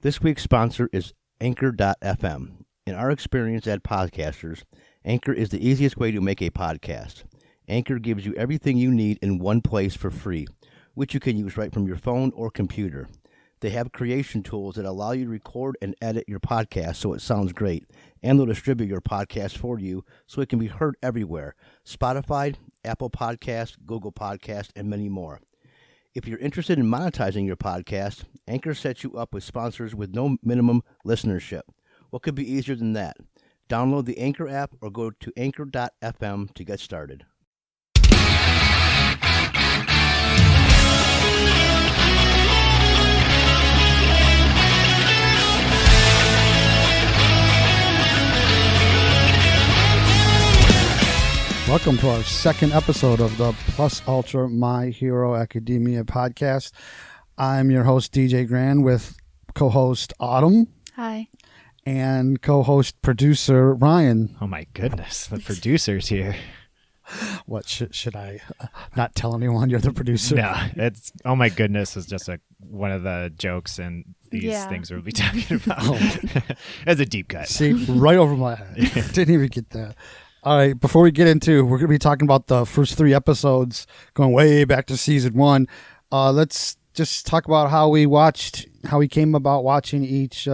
This week's sponsor is Anchor.fm. In our experience as podcasters, Anchor is the easiest way to make a podcast. Anchor gives you everything you need in one place for free, which you can use right from your phone or computer. They have creation tools that allow you to record and edit your podcast so it sounds great, and they'll distribute your podcast for you so it can be heard everywhere: Spotify, Apple Podcasts, Google Podcasts, and many more. If you're interested in monetizing your podcast, Anchor sets you up with sponsors with no minimum listenership. What could be easier than that? Download the Anchor app or go to anchor.fm to get started. Welcome to our second episode of the Plus Ultra My Hero Academia podcast. I'm your host, DJ Grand, with co-host Autumn. Hi. And co-host producer Ryan. Oh my goodness, the producer's here. What, should I not tell anyone you're the producer? No, it's, oh my goodness is just one of the jokes in these things we'll be talking about. It's a deep cut. See, right over my head. Didn't even get that. All right, before we get into, we're going to be talking about the first three episodes, going way back to season one. Let's just talk about how we came about watching each,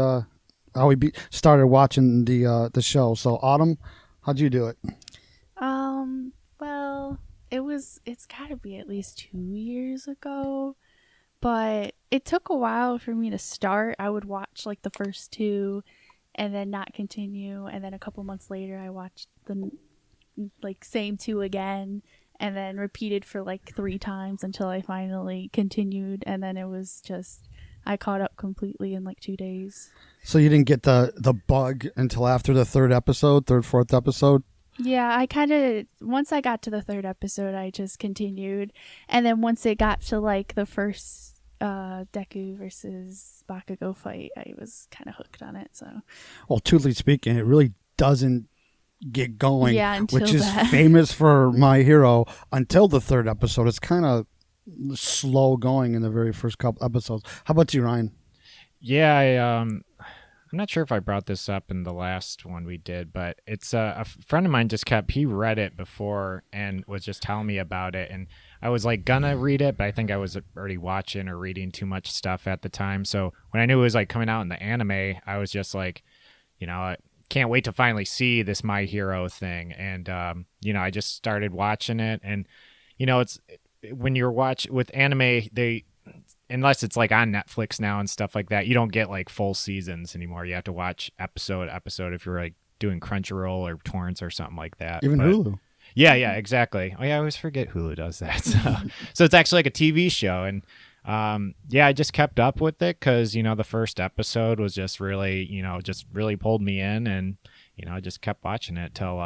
started watching the show. So, Autumn, how'd you do it? Well, it's got to be at least 2 years ago, but it took a while for me to start. I would watch like the first two and then not continue, and then a couple months later I watched the same two again, and then repeated for like 3 times until I finally continued, and then it was just I caught up completely in like 2 days. So you didn't get the bug until after the fourth episode? Yeah, I kind of, once I got to the third episode, I just continued, and then once it got to like the first Deku versus Bakugo fight, I was kind of hooked on it. So, well, truthfully speaking, it really doesn't get going, which is that. famous for My Hero until the third episode. It's kind of slow going in the very first couple episodes. How about you, Ryan? Yeah, I'm not sure if I brought this up in the last one we did, but it's a friend of mine he read it before and was just telling me about it, and I was like gonna read it, but I think I was already watching or reading too much stuff at the time. So when I knew it was like coming out in the anime, I was just like, I can't wait to finally see this My Hero thing. And, I just started watching it. And, it's when you're with anime, unless it's like on Netflix now and stuff like that, you don't get like full seasons anymore. You have to watch episode if you're like doing Crunchyroll or Torrents or something like that. Even Hulu. Yeah, exactly. Oh yeah, I always forget Hulu does that. So it's actually like a TV show. And I just kept up with it because, the first episode was just really, just really pulled me in, and, I just kept watching it till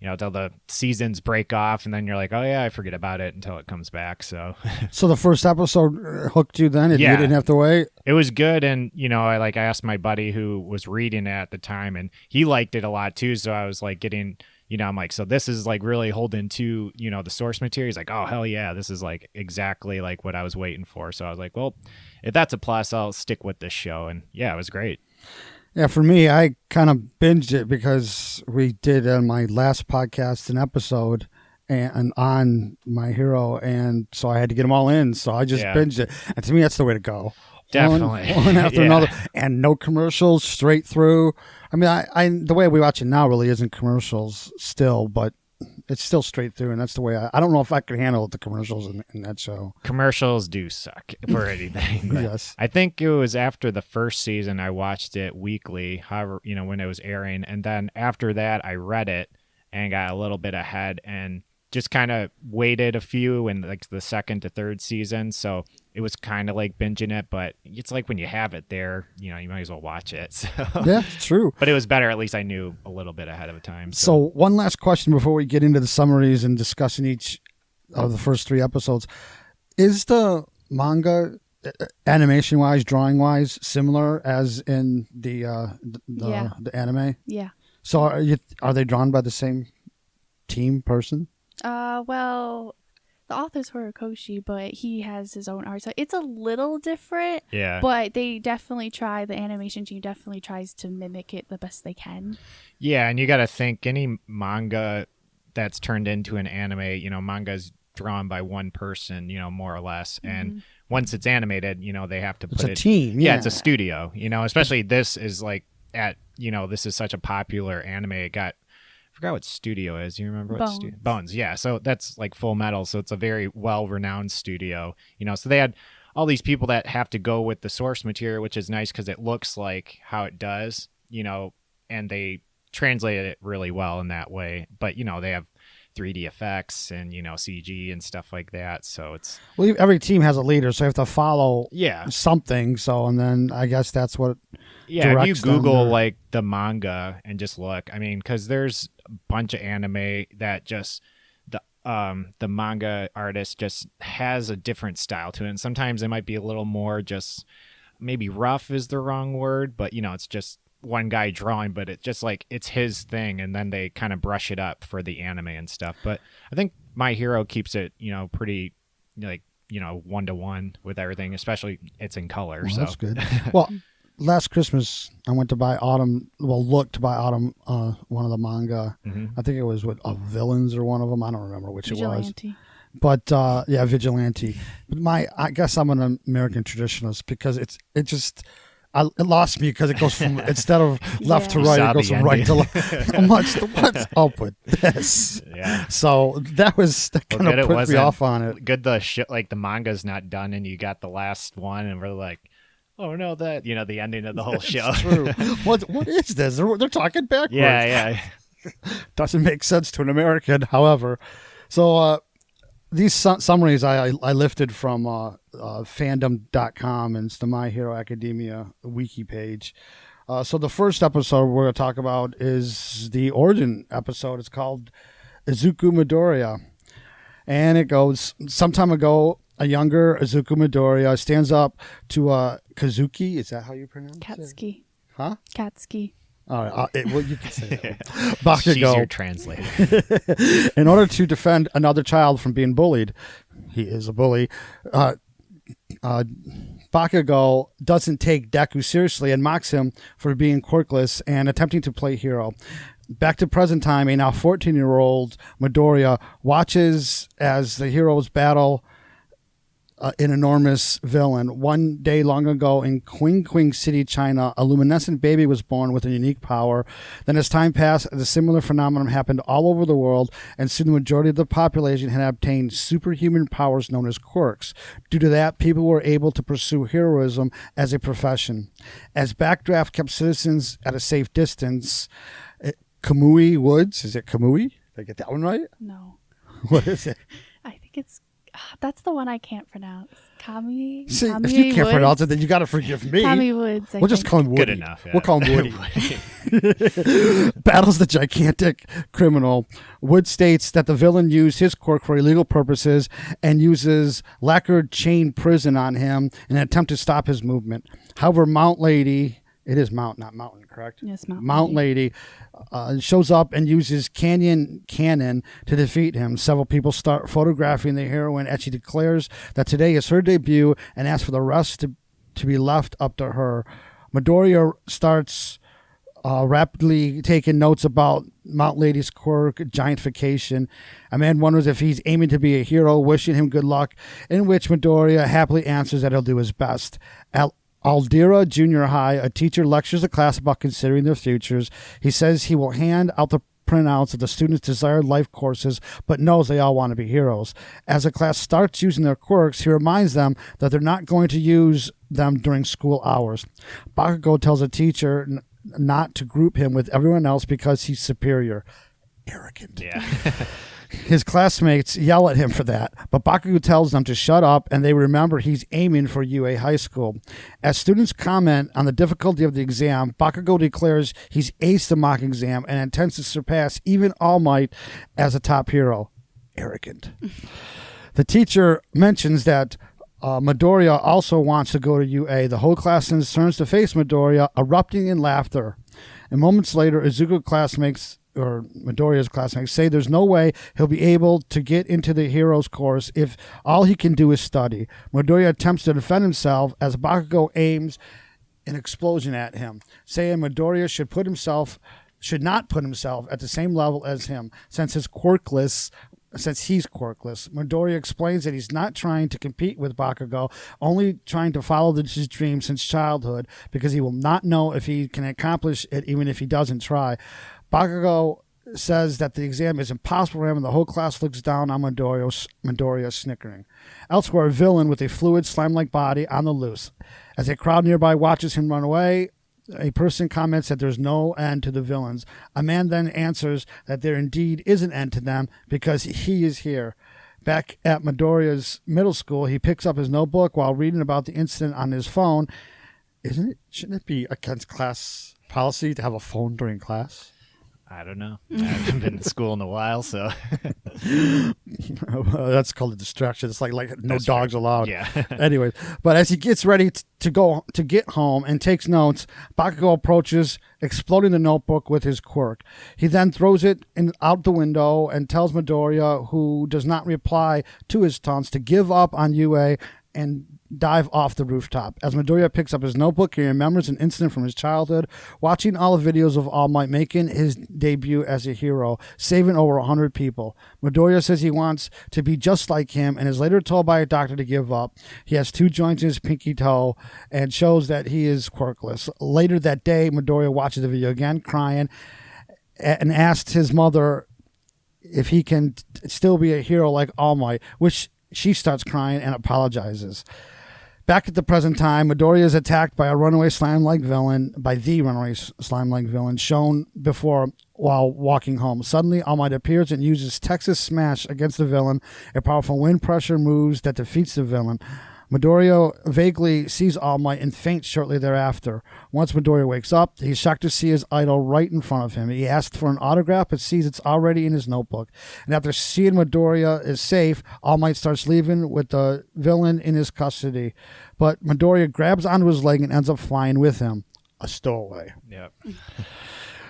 the seasons break off, and then you're like, oh yeah, I forget about it until it comes back. So the first episode hooked you then? You didn't have to wait? It was good. And, I asked my buddy who was reading it at the time, and he liked it a lot too. So I was like getting, I'm like, so this is like really holding to, the source material. He's like, oh, hell yeah, this is like exactly like what I was waiting for. So I was like, well, if that's a plus, I'll stick with this show. And yeah, it was great. Yeah, for me, I kind of binged it because we did on my last podcast an episode and on My Hero, and so I had to get them all in. So I just binged it. And to me, that's the way to go. Definitely. One after another, and no commercials, straight through. I mean, I the way we watch it now really isn't commercials still, but it's still straight through, and that's the way I don't know if I could handle the commercials in that show. Commercials do suck for anything. Yes. I think it was after the first season I watched it weekly, however, when it was airing, and then after that I read it and got a little bit ahead and just kind of waited a few in like the second to third season. So it was kind of like binging it, but it's like when you have it there, you might as well watch it. So. Yeah, it's true. But it was better. At least I knew a little bit ahead of time. So one last question before we get into the summaries and discussing each of the first 3 episodes. Is the manga animation-wise, drawing-wise, similar as in the anime? Yeah. So are they drawn by the same person? Well, the author's Horikoshi, but he has his own art. So it's a little different. Yeah. But they definitely try, the animation team definitely tries to mimic it the best they can. Yeah, and you got to think any manga that's turned into an anime, manga's drawn by one person, more or less. And once it's animated, they have to put It's a team. Yeah, it's a studio, especially this is like this is such a popular anime. It got, I forgot what studio is. You remember what studio? Bones. Yeah. So that's like Full Metal. So it's a very well-renowned studio, so they had all these people that have to go with the source material, which is nice because it looks like how it does, and they translated it really well in that way. But, they have 3D effects and, CG and stuff like that. So it's... Well, every team has a leader, so you have to follow yeah something. So, and then I guess that's what... Yeah, if you Google like the manga and just look, I mean, because there's a bunch of anime that just the manga artist just has a different style to it, and sometimes it might be a little more just maybe rough is the wrong word, but it's just one guy drawing, but it's just like it's his thing, and then they kind of brush it up for the anime and stuff. But I think My Hero keeps it pretty like 1-to-1 with everything, especially it's in color. Well, so that's good. Well, last Christmas I went to buy Autumn. Well, look to buy Autumn. One of the manga. I think it was with Villains or one of them. I don't remember which Vigilante. it was. But yeah, Vigilante. But I guess I'm an American traditionalist because it lost me because it goes from instead of left to right, it goes from right to left. I'm like, what's up with this? Yeah. So that kind of put me off on it. Good, the shit like the manga's not done, and you got the last one, and we're like, oh no, that the ending of the whole show. True. What is this? They're talking backwards. Yeah. Doesn't make sense to an American. However, so these summaries I lifted from fandom.com, and it's the My Hero Academia wiki page. So the first episode we're going to talk about is the origin episode. It's called Izuku Midoriya. And it goes, some time ago, a younger Izuku Midoriya stands up to Kazuki. Is that how you pronounce it? Katsuki. Huh? Katsuki. All right. Well, you can say that. She's your Bakugo. translator. In order to defend another child from being bullied, he is a bully, Bakugo doesn't take Deku seriously and mocks him for being quirkless and attempting to play hero. Back to present time, a now 14-year-old Midoriya watches as the heroes battle an enormous villain. One day long ago in Qing City, China, a luminescent baby was born with a unique power. Then as time passed, the similar phenomenon happened all over the world, and soon the majority of the population had obtained superhuman powers known as quirks. Due to that, people were able to pursue heroism as a profession. As Backdraft kept citizens at a safe distance, Kamui Woods, is it Kamui? Did I get that one right? No. What is it? I think it's... that's the one I can't pronounce. Kami. See, Kami if you can't Woods? pronounce it, then you got to forgive me. Kami Woods. We'll just call him Woody. Good enough. Yeah. We'll call him Woody. Battles the gigantic criminal. Wood states that the villain used his quirk for illegal purposes and uses lacquered chain prison on him in an attempt to stop his movement. However, Mount Lady... It is Mount, not Mountain, correct? Yes, Mount Lady shows up and uses cannon to defeat him. Several people start photographing the heroine as she declares that today is her debut and asks for the rest to be left up to her. Midoriya starts rapidly taking notes about Mount Lady's quirk, giantification. A man wonders if he's aiming to be a hero, wishing him good luck, in which Midoriya happily answers that he'll do his best. Aldera Junior High, a teacher lectures the class about considering their futures. He says he will hand out the printouts of the students' desired life courses, but knows they all want to be heroes. As the class starts using their quirks, he reminds them that they're not going to use them during school hours. Bakugo tells the teacher not to group him with everyone else because he's superior. Arrogant. Yeah. His classmates yell at him for that, but Bakugo tells them to shut up, and they remember he's aiming for UA High School. As students comment on the difficulty of the exam, Bakugo declares he's aced the mock exam and intends to surpass even All Might as a top hero. Arrogant. The teacher mentions that Midoriya also wants to go to UA. The whole class then turns to face Midoriya, erupting in laughter. And moments later, Izuku classmates or Midoriya's classmates say there's no way he'll be able to get into the hero's course if all he can do is study. Midoriya attempts to defend himself as Bakugo aims an explosion at him, saying Midoriya should not put himself at the same level as him since he's quirkless. Midoriya explains that he's not trying to compete with Bakugo, only trying to follow his dream since childhood, because he will not know if he can accomplish it even if he doesn't try. Bakugo says that the exam is impossible for him, and the whole class looks down on Midoriya, snickering. Elsewhere, a villain with a fluid, slime-like body on the loose. As a crowd nearby watches him run away, a person comments that there's no end to the villains. A man then answers that there indeed is an end to them because he is here. Back at Midoriya's middle school, he picks up his notebook while reading about the incident on his phone. Shouldn't it be against class policy to have a phone during class? I don't know. I haven't been to school in a while, so. That's called a distraction. It's like no That's dogs right. allowed. Yeah. Anyways, but as he gets ready to get home and takes notes, Bakugo approaches, exploding the notebook with his quirk. He then throws it out the window and tells Midoriya, who does not reply to his taunts, to give up on UA and dive off the rooftop. As Midoriya picks up his notebook, he remembers an incident from his childhood, watching all the videos of All Might making his debut as a hero, saving over 100 people. Midoriya says he wants to be just like him and is later told by a doctor to give up. He has 2 joints in his pinky toe and shows that he is quirkless. Later that day, Midoriya watches the video again, crying, and asks his mother if he can still be a hero like All Might, which she starts crying and apologizes. Back at the present time, Midoriya is attacked by the runaway slime-like villain shown before while walking home. Suddenly, All Might appears and uses Texas Smash against the villain, a powerful wind pressure moves that defeats the villain. Midoriya vaguely sees All Might and faints shortly thereafter. Once Midoriya wakes up, he's shocked to see his idol right in front of him. He asks for an autograph but sees it's already in his notebook. And after seeing Midoriya is safe, All Might starts leaving with the villain in his custody. But Midoriya grabs onto his leg and ends up flying with him. A stowaway. Yep.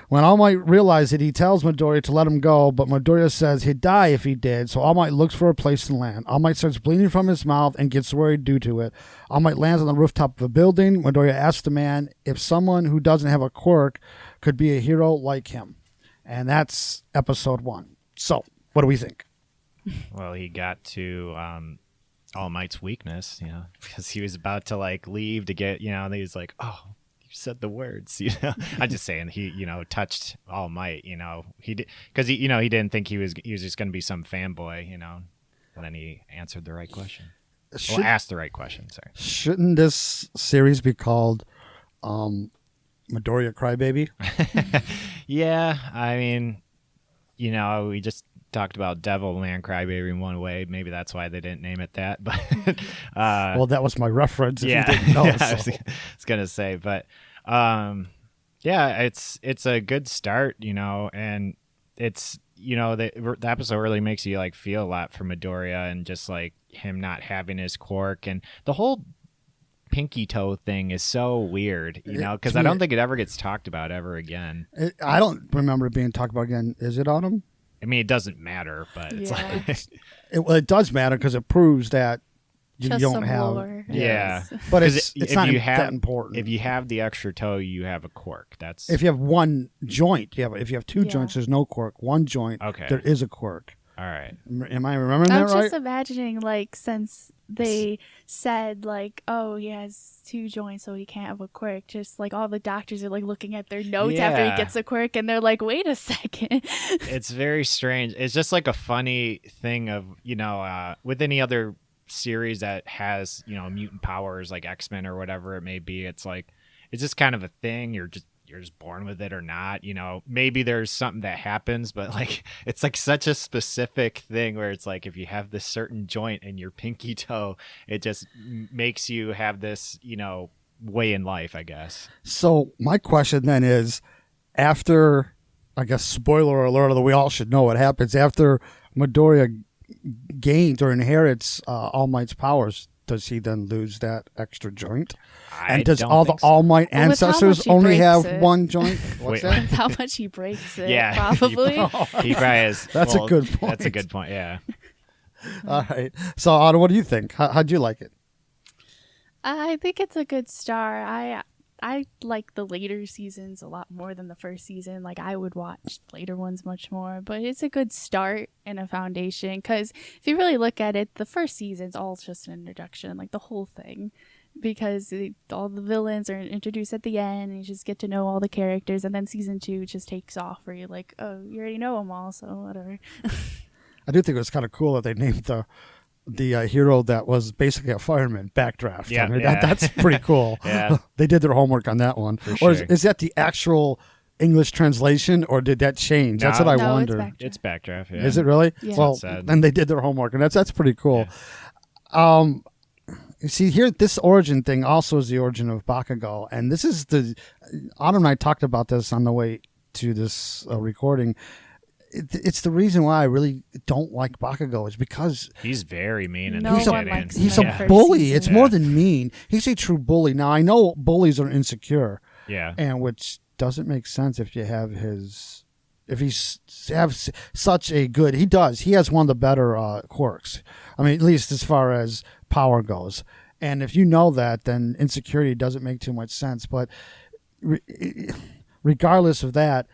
When All Might realizes it, he tells Midoriya to let him go, but Midoriya says he'd die if he did, so All Might looks for a place to land. All Might starts bleeding from his mouth and gets worried due to it. All Might lands on the rooftop of a building. Midoriya asks the man if someone who doesn't have a quirk could be a hero like him. And that's episode 1. So, what do we think? Well, he got to All Might's weakness, because he was about to leave to get, and he was like, oh, said the words, I'm just saying he touched All Might, he did, because he didn't think he was just going to be some fanboy, and then he answered the right question. Asked the right question. Sorry. Shouldn't this series be called Midoriya Crybaby? Yeah, I mean, we just talked about Devilman Crybaby in one way. Maybe that's why they didn't name it that. But well, that was my reference. Yeah, if you didn't know, I was gonna say, but yeah, it's a good start, and it's the episode really makes you feel a lot for Midoriya and just him not having his quirk, and the whole pinky toe thing is so weird, because I don't think it ever gets talked about ever again. I don't remember it being talked about again. Is it on him? I mean, it doesn't matter, but it's it does matter because it proves that you Just don't some have. lore. Yeah, but it's not that have, important. If you have the extra toe, you have a quirk. That's if you have one joint. If you have 2 joints, there's no quirk. One joint, okay, there is a quirk. All right. Am I remembering that right? I'm just imagining since they said oh, he has 2 joints, so he can't have a quirk. Just all the doctors are looking at their notes after he gets a quirk, and they're like, wait a second. It's very strange. It's just a funny thing of with any other series that has mutant powers like X-Men or whatever it may be. It's it's just kind of a thing. You're just born with it or not, maybe there's something that happens, but it's such a specific thing where it's if you have this certain joint in your pinky toe, it just makes you have this way in life, I guess. So my question then is, after, I guess, spoiler alert, although we all should know what happens after Midoriya gains or inherits All Might's powers, does he then lose that extra joint? I And does don't all the think so. All Might Well, with how ancestors much he only breaks have it. one joint? What's Wait, that? How much he breaks it, Yeah, probably. He probably is. That's a good point. That's a good point. Yeah. All right. So, Otto, what do you think? How'd you like it? I think it's a good start. I like the later seasons a lot more than the first season. Like, I would watch later ones much more, but it's a good start and a foundation. Because if you really look at it, the first season's all just an introduction, like the whole thing, because all the villains are introduced at the end, and you just get to know all the characters. And then season 2 just takes off, where you're like, oh, you already know them all, so whatever. I do think it was kind of cool that they named the hero that was basically a fireman Backdraft. Yeah, I mean, yeah. that's pretty cool. Yeah. They did their homework on that one. For Or sure. is that the actual English translation, or did that change? That's what I No, wonder. it's It's Backdraft. Yeah. Is it really? Yeah. Well, That's sad. then they did their homework, and that's pretty cool. You see here, this origin thing also is the origin of Bakugo, and this is Autumn and I talked about this on the way to this recording. It's the reason why I really don't like Bakugo is because He's very mean in No the one beginning. likes him he's in a the first bully. season. It's more than mean. He's a true bully. Now I know bullies are insecure, Yeah. and which doesn't make sense if you have such a good. He does. He has one of the better quirks. I mean, at least as far as power goes. And if you know that, then insecurity doesn't make too much sense. But regardless of that,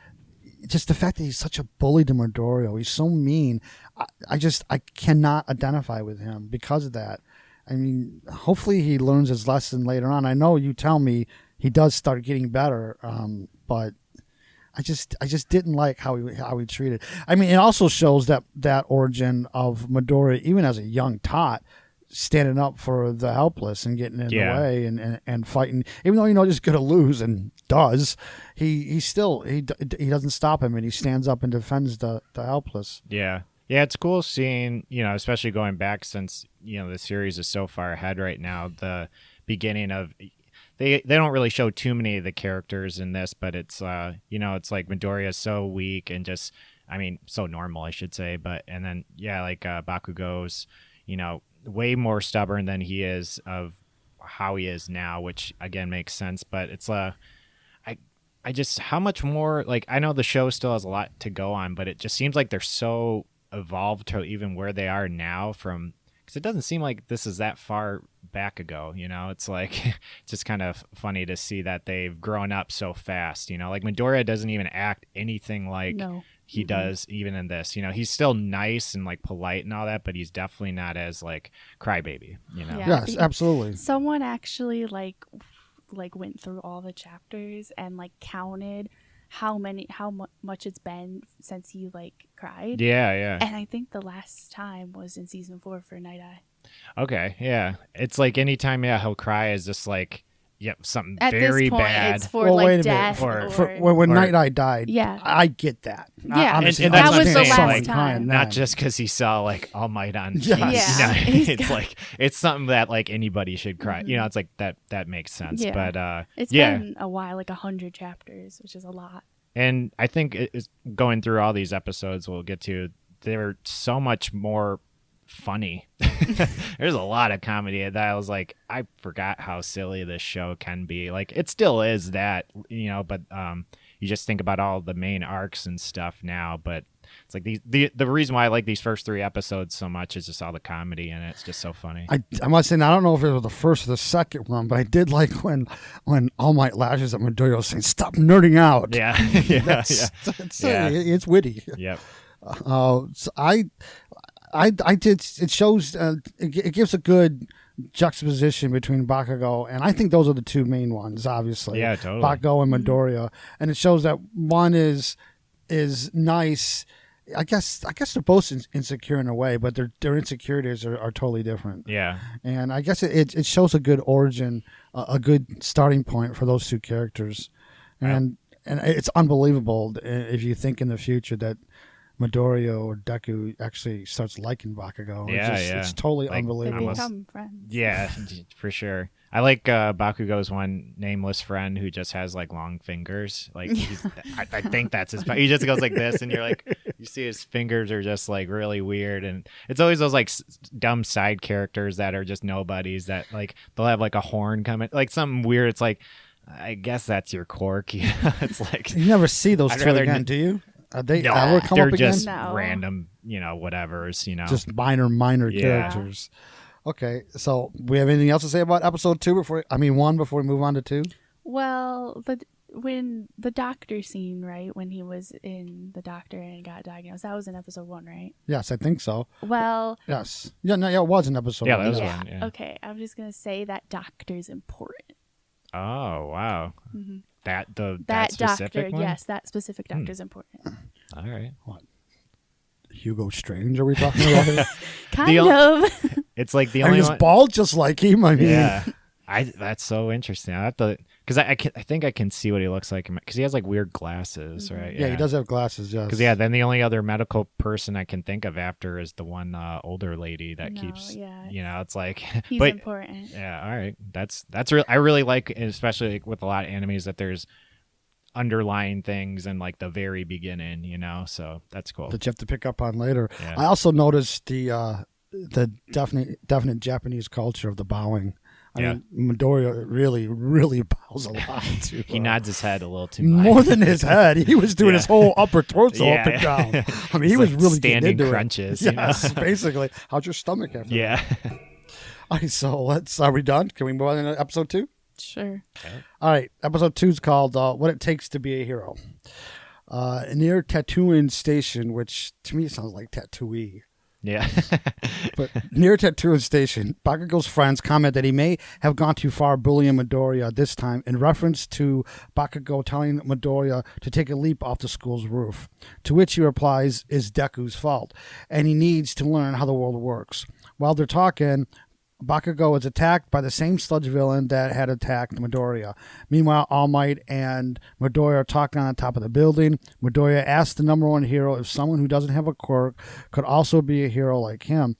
just the fact that he's such a bully to Midoriya, he's so mean. I cannot identify with him because of that. I mean, hopefully he learns his lesson later on. I know you tell me he does start getting better, but I just didn't like how he treated. I mean, it also shows that origin of Midoriya, even as a young tot, standing up for the helpless and getting in the way and fighting, even though he's going to lose and does. He doesn't stop him, and he stands up and defends the helpless. Yeah. Yeah, it's cool seeing, especially going back since, the series is so far ahead right now, the beginning of they don't really show too many of the characters in this, but it's it's like Midoriya is so weak and just, I mean, so normal, I should say, and then Bakugo's, way more stubborn than he is of how he is now, which again makes sense, but it's I just, how much more, like, I know the show still has a lot to go on, but it just seems like they're so evolved to even where they are now from, because it doesn't seem like this is that far back ago, it's like, it's just kind of funny to see that they've grown up so fast, like Midoriya doesn't even act anything like he does even in this, he's still nice and like polite and all that, but he's definitely not as like crybaby, Yeah. Yes, absolutely. Someone actually like went through all the chapters and like counted how much it's been since he like cried. Yeah. And I think the last time was in season 4 for Night Eye. Okay, yeah. It's like anytime he'll cry is just like something At very this point, bad. it's for Well, wait a like minute. death When or- Night Eye died, Yeah. I get that. Yeah. Honestly, And I that's that was understand the saying, someone last crying time. then. Not just because he saw like All Might on Yes. Yeah. it's like it's something that like anybody should cry. Mhm. It's like that makes sense. Yeah. But It's yeah, been a while, like 100 chapters, which is a lot. and I think it's going through all these episodes we'll get to. They're so much more funny. There's a lot of comedy that I was like, I forgot how silly this show can be. Like it still is that, but you just think about all the main arcs and stuff now, but it's like the reason why I like these first 3 episodes so much is just all the comedy in it. It's just so funny. I must say, I don't know if it was the first or the second one, but I did like when All Might lashes at Midoriya saying, "Stop nerding out." Yeah. It's witty. Yep. So I did. It shows. It gives a good juxtaposition between Bakugo, and I think those are the 2 main ones. Obviously, Yeah, totally. Bakugo and Midoriya, and it shows that one is nice. I guess they're both insecure in a way, but their insecurities are totally different. Yeah. And I guess it shows a good origin, a good starting point for those 2 characters, and it's unbelievable if you think in the future that Midoriya or Deku actually starts liking Bakugo. It's totally Like, They unbelievable. become friends. Yeah, for sure. I like Bakugo's one nameless friend who just has like long fingers. Like I think that's his. He just goes like this, and you're like, you see his fingers are just like really weird, and it's always those like dumb side characters that are just nobodies that like they'll have like a horn coming, like something weird. It's like, I guess that's your quirk. You know? It's like You never see those I'd two rather again, n- do you? They no, ever come they're up again? just No. random, whatevers. Just minor Yeah. characters. Okay, so we have anything else to say about episode 1 before we move on to 2? Well, when the doctor scene, right, when he was in the doctor and got diagnosed, that was in episode 1, right? Yes, I think so. Well, Yes. Yeah, no, yeah, it was an episode. Yeah, 1. that was yeah. one, yeah. Okay, I'm just gonna say that doctor's important. Oh wow, Mhm. that That specific doctor, one? yes, that specific doctor's important. All right. Hugo Strange, are we talking about here? Kind o- of. It's like the I mean, only he's one. bald just like him. I mean, Yeah, that's so interesting. I have to, because I think I can see what he looks like because he has like weird glasses, right? yeah, he does have glasses. Yes. Because then the only other medical person I can think of after is the one older lady that No, keeps. yeah. It's like. He's but important. yeah, all right. That's real. I really like, especially like with a lot of animes, that there's underlying things in like the very beginning. So that's cool. that you have to pick up on later. Yeah. I also noticed the definite Japanese culture of the bowing. I mean, Midoriya really, really bows a lot. To, He nods his head a little too much. more than his head. He was doing Yeah. his whole upper torso Yeah. up and down. I mean, It's he was like really standing getting into crunches. It. Yes, basically. How's your stomach after? Yeah. All right, so are we done? Can we move on to episode 2? Sure. All right, episode 2 is called "What It Takes to Be a Hero." Near Tatooine Station, which to me sounds like Tatooine. Yeah. But near Tatooine Station, Bakugo's friends comment that he may have gone too far bullying Midoriya this time in reference to Bakugo telling Midoriya to take a leap off the school's roof. To which he replies, "Is Deku's fault, and he needs to learn how the world works." While they're talking, Bakugo is attacked by the same sludge villain that had attacked Midoriya. Meanwhile, All Might and Midoriya are talking on the top of the building. Midoriya asks the number one hero if someone who doesn't have a quirk could also be a hero like him.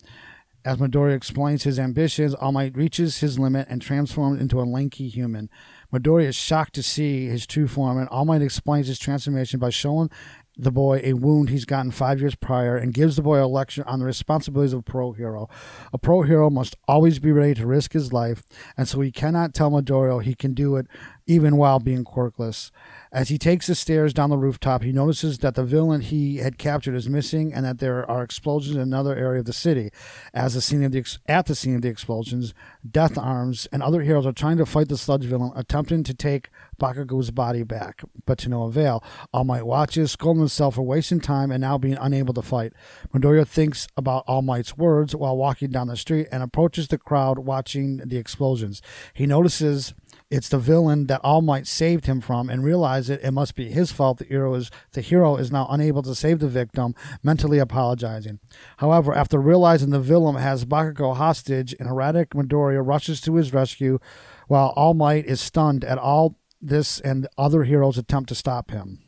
As Midoriya explains his ambitions, All Might reaches his limit and transforms into a lanky human. Midoriya is shocked to see his true form, and All Might explains his transformation by showing the boy a wound he's gotten 5 years prior and gives the boy a lecture on the responsibilities of a pro hero. A pro hero must always be ready to risk his life, and so he cannot tell Midoriya he can do it even while being quirkless. As he takes the stairs down the rooftop, he notices that the villain he had captured is missing and that there are explosions in another area of the city. At the scene of the explosions, Death Arms and other heroes are trying to fight the sludge villain, attempting to take Bakugo's body back, but to no avail. All Might watches, scolding himself for wasting time and now being unable to fight. Midoriya thinks about All Might's words while walking down the street and approaches the crowd watching the explosions. He notices it's the villain that All Might saved him from and realizes it must be his fault. The hero is now unable to save the victim, mentally apologizing. However, after realizing the villain has Bakugo hostage, an erratic Midoriya rushes to his rescue while All Might is stunned at all this and other heroes attempt to stop him.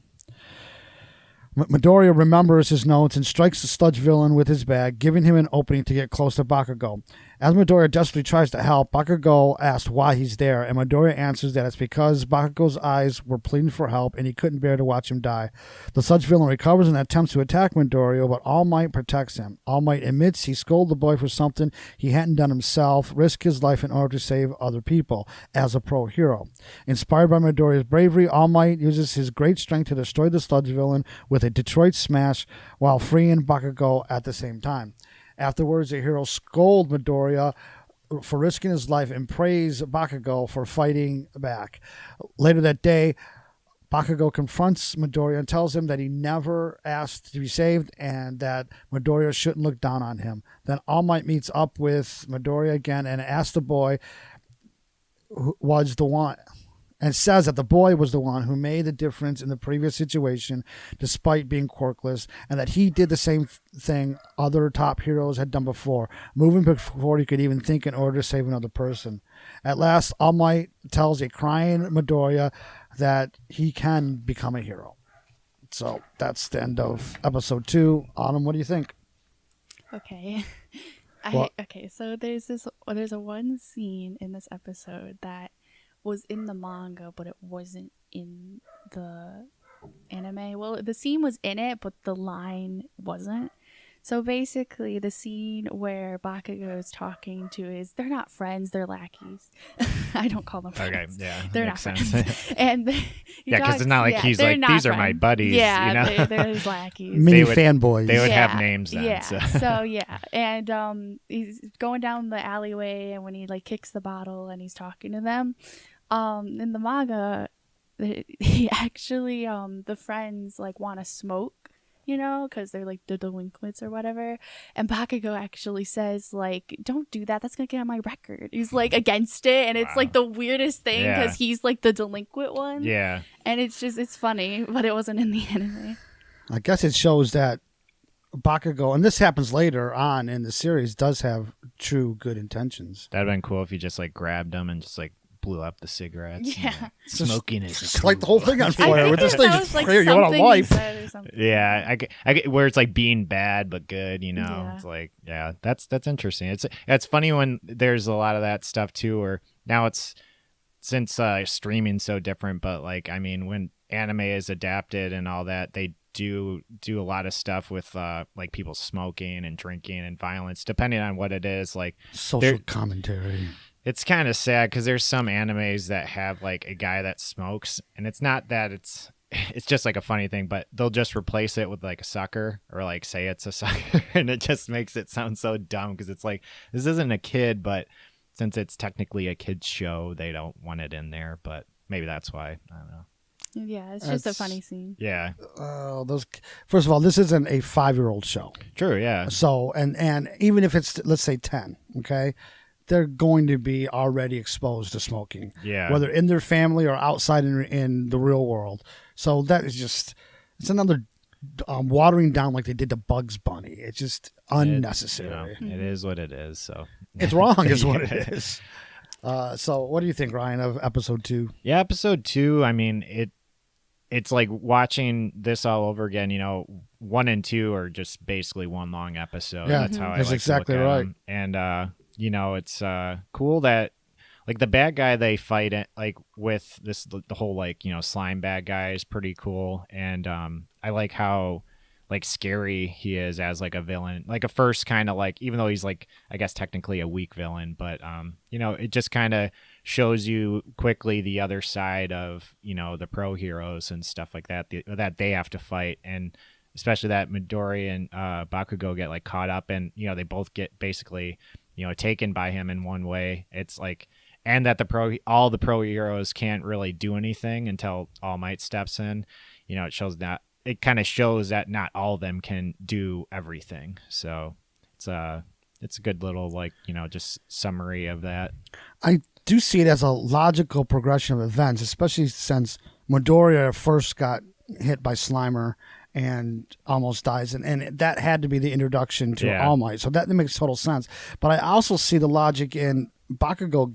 Midoriya remembers his notes and strikes the sludge villain with his bag, giving him an opening to get close to Bakugo. As Midoriya desperately tries to help, Bakugo asks why he's there, and Midoriya answers that it's because Bakugo's eyes were pleading for help and he couldn't bear to watch him die. The sludge villain recovers and attempts to attack Midoriya, but All Might protects him. All Might admits he scolded the boy for something he hadn't done himself, risked his life in order to save other people, as a pro hero. Inspired by Midoriya's bravery, All Might uses his great strength to destroy the sludge villain with a Detroit smash while freeing Bakugo at the same time. Afterwards, the hero scolds Midoriya for risking his life and praise Bakugo for fighting back. Later that day, Bakugo confronts Midoriya and tells him that he never asked to be saved and that Midoriya shouldn't look down on him. Then All Might meets up with Midoriya again and asks the boy who was the one, and says that the boy was the one who made the difference in the previous situation despite being quirkless, and that he did the same thing other top heroes had done before, moving before he could even think in order to save another person. At last, All Might tells a crying Midoriya that he can become a hero. So that's the end of episode 2. Autumn, what do you think? Okay. What? Okay, so there's a one scene in this episode that was in the manga, but it wasn't in the anime. Well, the scene was in it, but the line wasn't. So basically, the scene where Bakugo is talking to they're not friends, they're lackeys. I don't call them friends. Okay, yeah, They're not makes sense. friends. And Because it's not like he's they're like, not these are my friends. buddies. Yeah, you know? they're his lackeys. Mini would- fanboys. They would Yeah, have names then. Yeah. So. Yeah. And he's going down the alleyway, and when he like kicks the bottle and he's talking to them, in the manga, he actually the friends like want to smoke, you know, because they're like the delinquents or whatever. And Bakugo actually says like, "Don't do that. That's gonna get on my record." He's like against it, and it's Wow. like the weirdest thing because Yeah. he's like the delinquent one. Yeah. And it's funny, but it wasn't in the anime. I guess it shows that Bakugo, and this happens later on in the series, does have true good intentions. That'd been cool if you just like grabbed them and just like blew up the cigarettes. and, Yeah. like, smoking is Just light the whole thing on I fire. think With this that thing, was, just like, clear. You want a something he life. said or something. Yeah, I get where it's like being bad but good, you know. Yeah. It's like, yeah, that's interesting. It's funny when there's a lot of that stuff too, or now it's since streaming's so different, but like I mean when anime is adapted and all that, they do a lot of stuff with like people smoking and drinking and violence depending on what it is. Like Social There- commentary. it's kind of sad because there's some animes that have like a guy that smokes, and it's not that it's just like a funny thing, but they'll just replace it with like a sucker or like say it's a sucker, and it just makes it sound so dumb because it's like this isn't a kid, but since it's technically a kid's show, they don't want it in there. But maybe that's why. I don't know. Yeah, it's just a That's- funny scene. Yeah, Those. First of all, this isn't a 5-year-old show. true. Yeah, So, and even if it's, let's say 10, okay, they're going to be already exposed to smoking, yeah. whether in their family or outside in the real world. So that is just, it's another watering down like they did to Bugs Bunny. It's just unnecessary. It is what it is. So It's wrong is what it is. So what do you think, Ryan, of episode 2? yeah, episode 2. I mean, it's like watching this all over again. You know, 1 and 2 are just basically one long episode. Yeah, That's how I that's like exactly to look at right. them. And you know, it's cool that like the bad guy they fight it like with this the whole like you know slime bad guy is pretty cool. And I like how like scary he is as like a villain, like a first kind of like, even though he's like I guess technically a weak villain, but you know, it just kind of shows you quickly the other side of, you know, the pro heroes and stuff like that that they have to fight. And especially that Midori and Bakugo get like caught up, and you know they both get basically, you know, taken by him in one way. It's like, and that all the pro heroes can't really do anything until All Might steps in. You know, it kind of shows that not all of them can do everything. So it's a good little like, you know, just summary of that. I do see it as a logical progression of events, especially since Midoriya first got hit by Slimer and almost dies, and that had to be the introduction to Yeah. All Might. So that makes total sense. But I also see the logic in Bakugo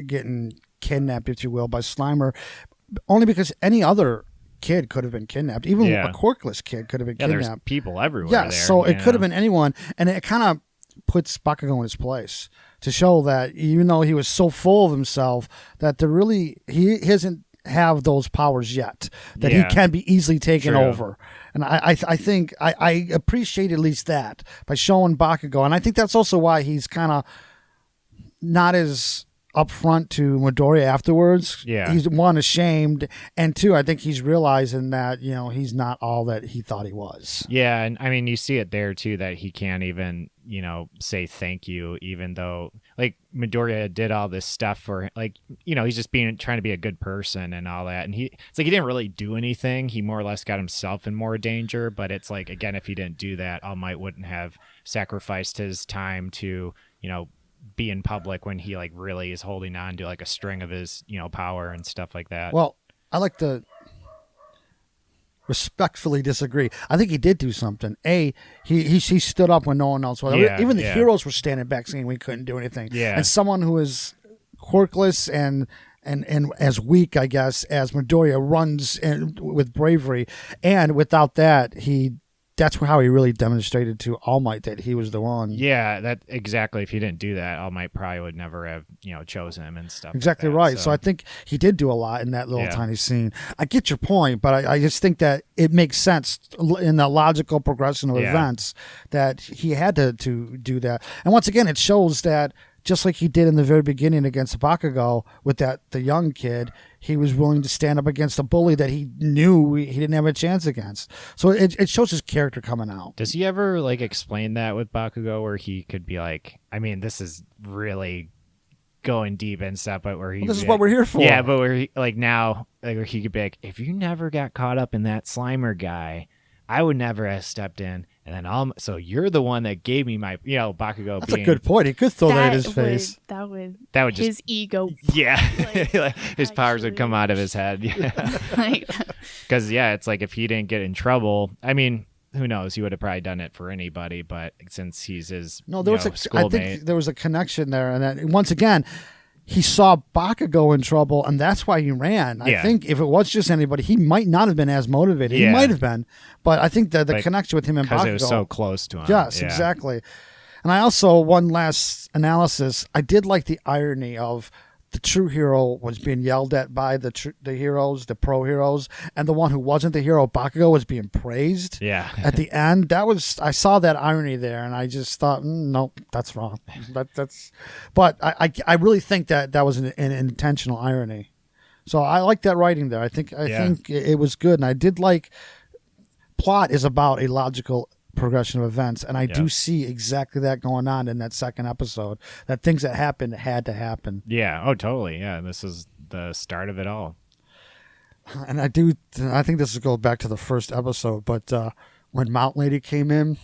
getting kidnapped, if you will, by Slimer, only because any other kid could have been kidnapped. Even Yeah. a quirkless kid could have been Yeah, there's kidnapped. people everywhere. Yeah, there, so you it could have know? been anyone, and it kind of puts Bakugo in his place to show that even though he was so full of himself, that he doesn't have those powers yet, that Yeah. he can be easily taken True. over. And I think I appreciate at least that by showing Bakugo, and I think that's also why he's kind of not as upfront to Midoriya afterwards. Yeah. He's one, ashamed, and two, I think he's realizing that, you know, he's not all that he thought he was. Yeah, and I mean, you see it there too, that he can't even, you know, say thank you, even though like Midoriya did all this stuff for, like, you know, he's just trying to be a good person and all that, and it's like he didn't really do anything. He more or less got himself in more danger. But it's like, again, if he didn't do that, All Might wouldn't have sacrificed his time to, you know, be in public when he like really is holding on to like a string of his, you know, power and stuff like that. Well, I like to respectfully disagree. I think he did do something. He stood up when no one else was. Yeah, Even the yeah. heroes were standing back saying we couldn't do anything. Yeah. And someone who is quirkless and and as weak, I guess, as Midoriya runs with bravery. And without that, that's how he really demonstrated to All Might that he was the one. Yeah, that exactly. If he didn't do that, All Might probably would never have, chosen him and stuff. Exactly like that, right. So I think he did do a lot in that little tiny scene. I get your point, but I just think that it makes sense in the logical progression of events that he had to do that. And once again, it shows that just like he did in the very beginning against Bakugo with the young kid, he was willing to stand up against a bully that he knew he didn't have a chance against. So it shows his character coming out. Does he ever explain that with Bakugo, where he could be like, I mean, this is really going deep and stuff, but where this is what we're here for. Yeah, but where he, now, where he could be like, if you never got caught up in that Slimer guy, I would never have stepped in. And then so you're the one that gave me my, Bakugo. That's a good point. He could throw that in his face. That would just his ego. Yeah, his powers would come out of his head. Yeah, because it's like if he didn't get in trouble, I mean, who knows? He would have probably done it for anybody. But since he's his schoolmate, I think there was a connection there, and then once again, he saw Bakugo in trouble, and that's why he ran. I think if it was just anybody, he might not have been as motivated. He might have been, but I think that the connection with him and Bakugo, because it was so close to him. Yes, exactly. And I also, one last analysis, I did like the irony of the true hero was being yelled at by the heroes, the pro heroes, and the one who wasn't the hero, Bakugo, was being praised. Yeah. At the end, I saw that irony there, and I just thought, nope, that's wrong. But I really think that was an intentional irony. So I like that writing there. I think it was good, and I did like. Plot is about a logical progression of events, and I do see exactly that going on in that second episode, that things that happened had to happen. Oh, totally. This is the start of it all. And I think this goes back to the first episode, but when Mount Lady came in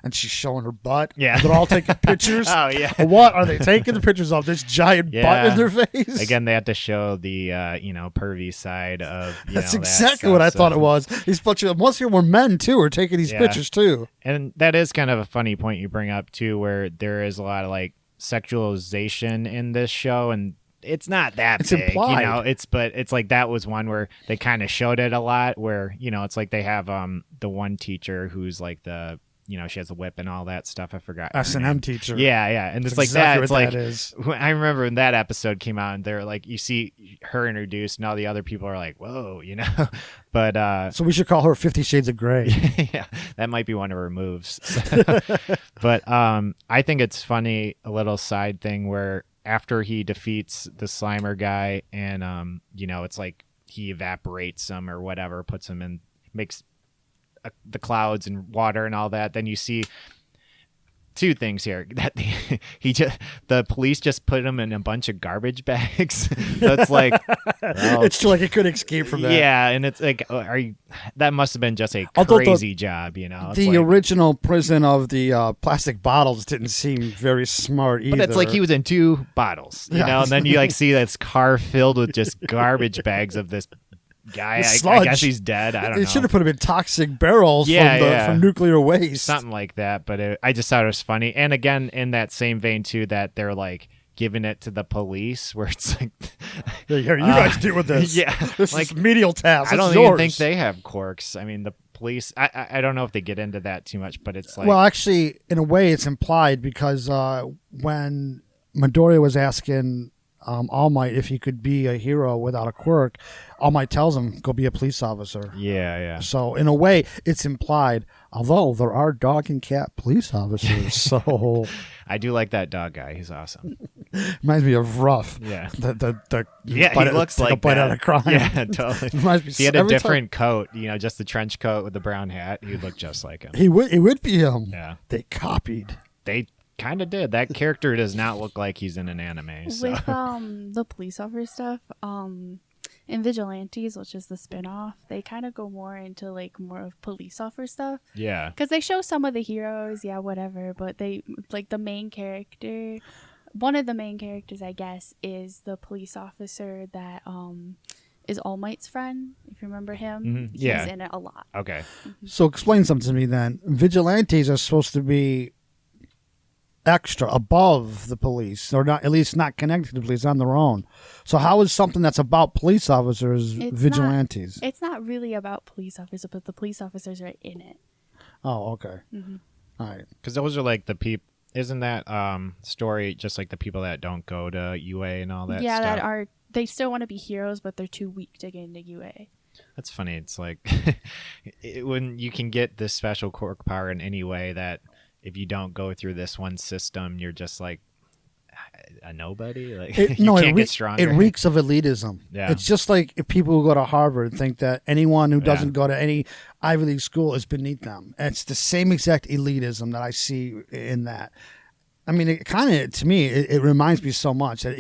and she's showing her butt, they're all taking pictures. Oh yeah, what are they taking the pictures of? This giant butt in their face. Again, they have to show the pervy side of that's exactly what I thought it was. These pictures, most of them were men too, are taking these pictures too. And that is kind of a funny point you bring up too, where there is a lot of sexualization in this show, and it's not that big, implied. But it's like that was one where they kind of showed it a lot, where it's like they have the one teacher who's like the she has a whip and all that stuff. I forgot. S&M teacher. Yeah. And it's like exactly that. It's like, I remember when that episode came out and they're like, you see her introduced and all the other people are like, whoa, but, so we should call her 50 Shades of Grey. Yeah, that might be one of her moves. But, I think it's funny, a little side thing where after he defeats the Slimer guy and, it's like he evaporates him or whatever, puts him in, makes the clouds and water and all that, then you see two things here, that the police just put him in a bunch of garbage bags. So it's like it's like it could escape from that. Yeah, and it's like, that must have been just a crazy job, It's the original prison of the plastic bottles didn't seem very smart either. But it's like he was in two bottles, and then you see this car filled with just garbage bags of this guy. I guess he's dead. I don't know. They should have put him in toxic barrels from nuclear waste. Something like that. But I just thought it was funny. And again, in that same vein, too, that they're giving it to the police, where it's like... you guys deal with this. Yeah. This is menial task. I don't even think they have quirks. I mean, the police... I don't know if they get into that too much, but it's like... Well, actually, in a way, it's implied because when Midoriya was asking... All Might, if he could be a hero without a quirk, All Might tells him, go be a police officer. Yeah. So in a way, it's implied, although there are dog and cat police officers. So I do like that dog guy. He's awesome. Reminds me of Ruff. Yeah. He looks like a bite out of crime. Yeah, totally. He had a different coat, just the trench coat with the brown hat. He would look just like him. It would be him. Yeah. They copied. They kind of did. That character does not look like he's in an anime. So. With the police officer stuff, in Vigilantes, which is the spinoff, they kind of go more into more of police officer stuff. Yeah. Because they show some of the heroes, whatever, but they the main character, one of the main characters, I guess, is the police officer that is All Might's friend. If you remember him, mm-hmm. He's in it a lot. Okay. So explain something to me then. Vigilantes are supposed to be extra above the police, or not, at least not connected to the police, on their own. So how is something that's about police officers vigilantes? It's not really about police officers, but the police officers are in it. Oh, okay. Mm-hmm. All right. Because those are like the people. Isn't that story just like the people that don't go to UA and all that? Yeah, stuff? they still want to be heroes, but they're too weak to get into UA. That's funny. It's like when you can get this special quirk power in any way that if you don't go through this one system, you're just like a nobody. Like you can't get stronger. It reeks of elitism. Yeah. It's just like if people who go to Harvard think that anyone who doesn't go to any Ivy League school is beneath them. It's the same exact elitism that I see in that. I mean, it kind of, to me, it reminds me so much that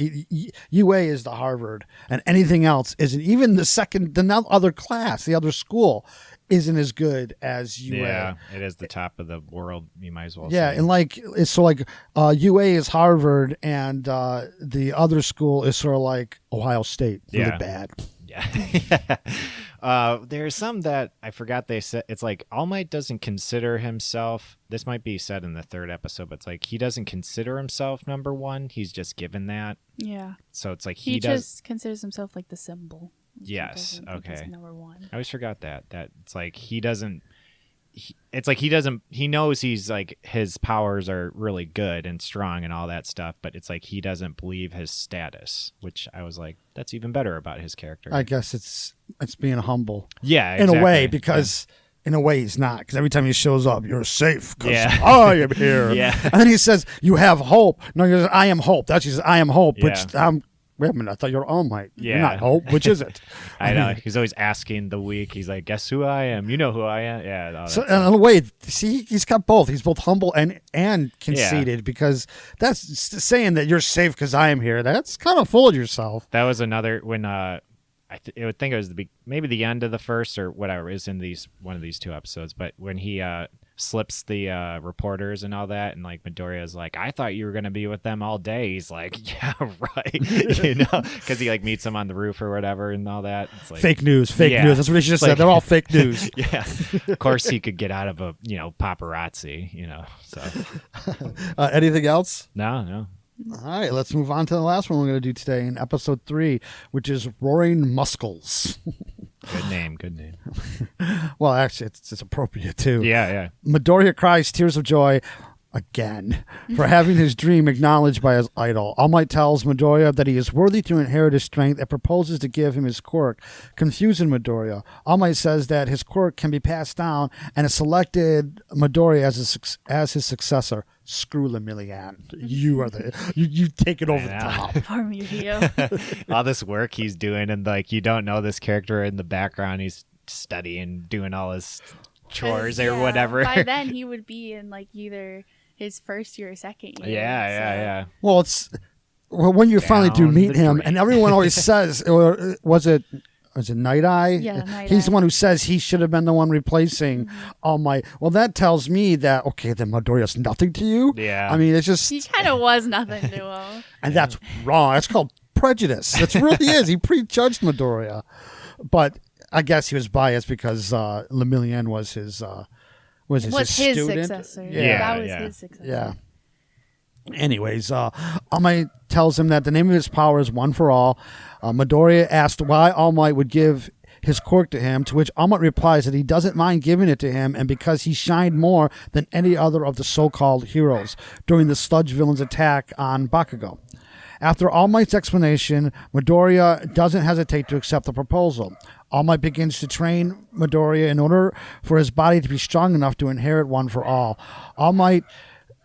UA is the Harvard, and anything else isn't. Even the other class, the other school, isn't as good as UA. Yeah, it is the top of the world. You might as well. Yeah, say. and like it's so like UA is Harvard, and the other school is sort of like Ohio State. Really bad. Yeah. There's some that I forgot they said. It's like All Might doesn't consider himself. This might be said in the third episode, but it's like he doesn't consider himself number one. He's just given that. Yeah. So it's like he just considers himself like the symbol. Yes. Okay. Number one. I always forgot that. That it's like he doesn't. It's like he doesn't. He knows he's like his powers are really good and strong and all that stuff, but it's like he doesn't believe his status, which I was like, that's even better about his character. I guess it's being humble. Yeah, exactly. In a way, because in a way he's not. Because every time he shows up, you're safe because I am here. Yeah. And then he says, "You have hope." No, he goes, "I am hope." That's he says, "I am hope," which wait a minute, I thought you were All Might. Yeah. You're not hope. Which is it? I know. He's always asking the weak. He's like, guess who I am? You know who I am? Yeah. No, so in a way, see, he's got both. He's both humble and conceited because that's saying that you're safe because I am here. That's kind of full of yourself. That was another when I would think it was maybe the end of the first or whatever is in one of these two episodes. But when he slips the reporters and all that, and like Midoriya's like, I thought you were gonna be with them all day. He's like, yeah, right. You know, because he like meets them on the roof or whatever and all that. It's like fake news. That's what he just said. They're all fake news. Yeah, of course he could get out of a paparazzi. So anything else? No. All right, let's move on to the last one we're going to do today in episode 3, which is Roaring Muscles. Good name. Well, actually, it's appropriate, too. Yeah. Midoriya cries tears of joy again for having his dream acknowledged by his idol. All Might tells Midoriya that he is worthy to inherit his strength and proposes to give him his quirk, confusing Midoriya. All Might says that his quirk can be passed down and has selected Midoriya as his successor. Screw Lemillion. You take it over the top. Poor Midoriya. All this work he's doing, and like you don't know this character in the background. He's studying, doing all his chores or whatever. By then he would be in like either his first year or second year. Yeah. Well, when you finally do meet him, and everyone always says, was it Night Eye? Yeah, Night He's Eye. the one who says he should have been the one replacing All Might. Well, that tells me that, okay, then Midoriya's nothing to you? Yeah. I mean, it's just... He kind of was nothing to him. And that's wrong. That's called prejudice. It really is. He prejudged Midoriya. But I guess he was biased because Lemillion was his student? Successor. Yeah, that was yeah. his successor. Yeah. Anyways, All Might tells him that the name of his power is One for All. Midoriya asked why All Might would give his quirk to him, to which All Might replies that he doesn't mind giving it to him, and because he shined more than any other of the so-called heroes during the sludge villain's attack on Bakugo. After All Might's explanation, Midoriya doesn't hesitate to accept the proposal. All Might begins to train Midoriya in order for his body to be strong enough to inherit One for All. All Might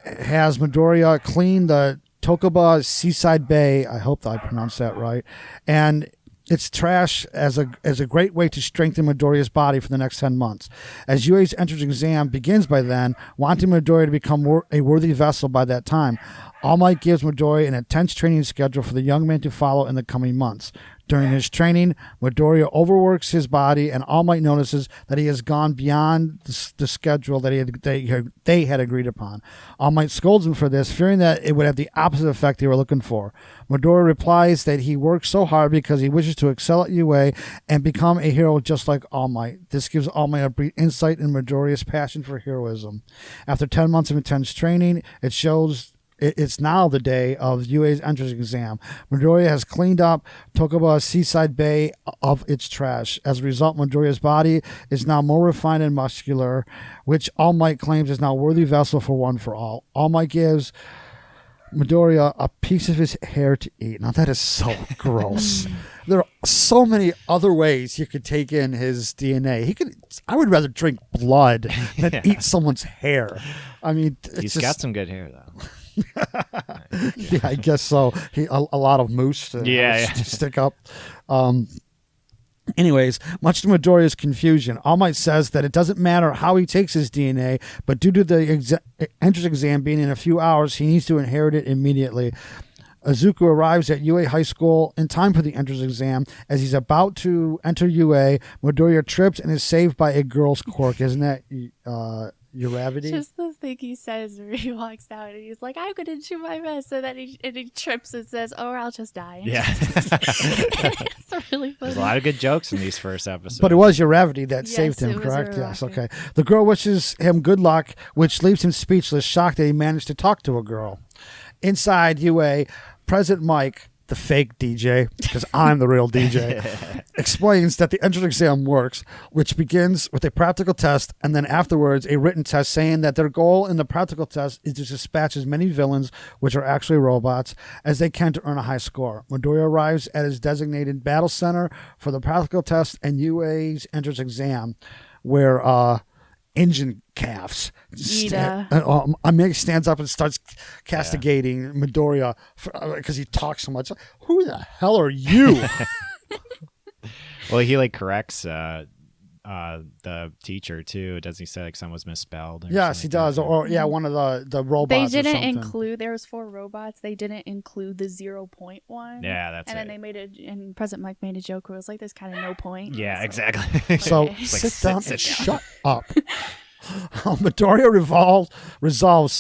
has Midoriya clean the Tokuba Seaside Bay. I hope I pronounced that right. And it's trash as a great way to strengthen Midoriya's body for the next 10 months. As UA's entrance exam begins by then, wanting Midoriya to become a worthy vessel by that time, All Might gives Midoriya an intense training schedule for the young man to follow in the coming months. During his training, Midoriya overworks his body, and All Might notices that he has gone beyond the schedule that they had agreed upon. All Might scolds him for this, fearing that it would have the opposite effect they were looking for. Midoriya replies that he works so hard because he wishes to excel at UA and become a hero just like All Might. This gives All Might a brief insight in Midoriya's passion for heroism. After 10 months of intense training, it shows It's now the day of UA's entrance exam. Midoriya has cleaned up Tokugawa's seaside bay of its trash. As a result, Midoriya's body is now more refined and muscular, which All Might claims is now a worthy vessel for One for All. All Might gives Midoriya a piece of his hair to eat. Now that is so gross. There are so many other ways you could take in his DNA. I would rather drink blood than eat someone's hair. I mean, he's got some good hair though. Yeah, I guess so. A lot of moose to stick up. Anyways, much to Midoriya's confusion, All Might says that it doesn't matter how he takes his DNA, but due to the entrance exam being in a few hours, he needs to inherit it immediately. Izuku arrives at UA High School in time for the entrance exam. As he's about to enter UA, Midoriya trips and is saved by a girl's quirk. Isn't that Uravity? Just the thing he says where he walks out and he's like, I'm going to do my best. And then he trips and says, oh, or I'll just die. Yeah. It's really funny. There's a lot of good jokes in these first episodes. But it was Uravity that saved him, it was correct? Uravity. Yes, okay. The girl wishes him good luck, which leaves him speechless, shocked that he managed to talk to a girl. Inside UA, President Mike, the fake DJ, because I'm the real DJ, explains that the entrance exam works, which begins with a practical test and then afterwards a written test, saying that their goal in the practical test is to dispatch as many villains, which are actually robots, as they can to earn a high score. Midoriya arrives at his designated battle center for the practical test and UA's entrance exam, where engine calves. Amir stands up and starts castigating Midoriya because he talks so much. Who the hell are you? Well, he like corrects the teacher too. Doesn't he say like something was misspelled? Or Yes, he does. Or one of the robots. They didn't or something. include. There was 4 robots. They didn't include the 0.1. Yeah, that's and it. then they made and President Mike made a joke where it was like, "There's kind of no point." Yeah, exactly. So Okay. sit down and down. shut up. Midoriya resolves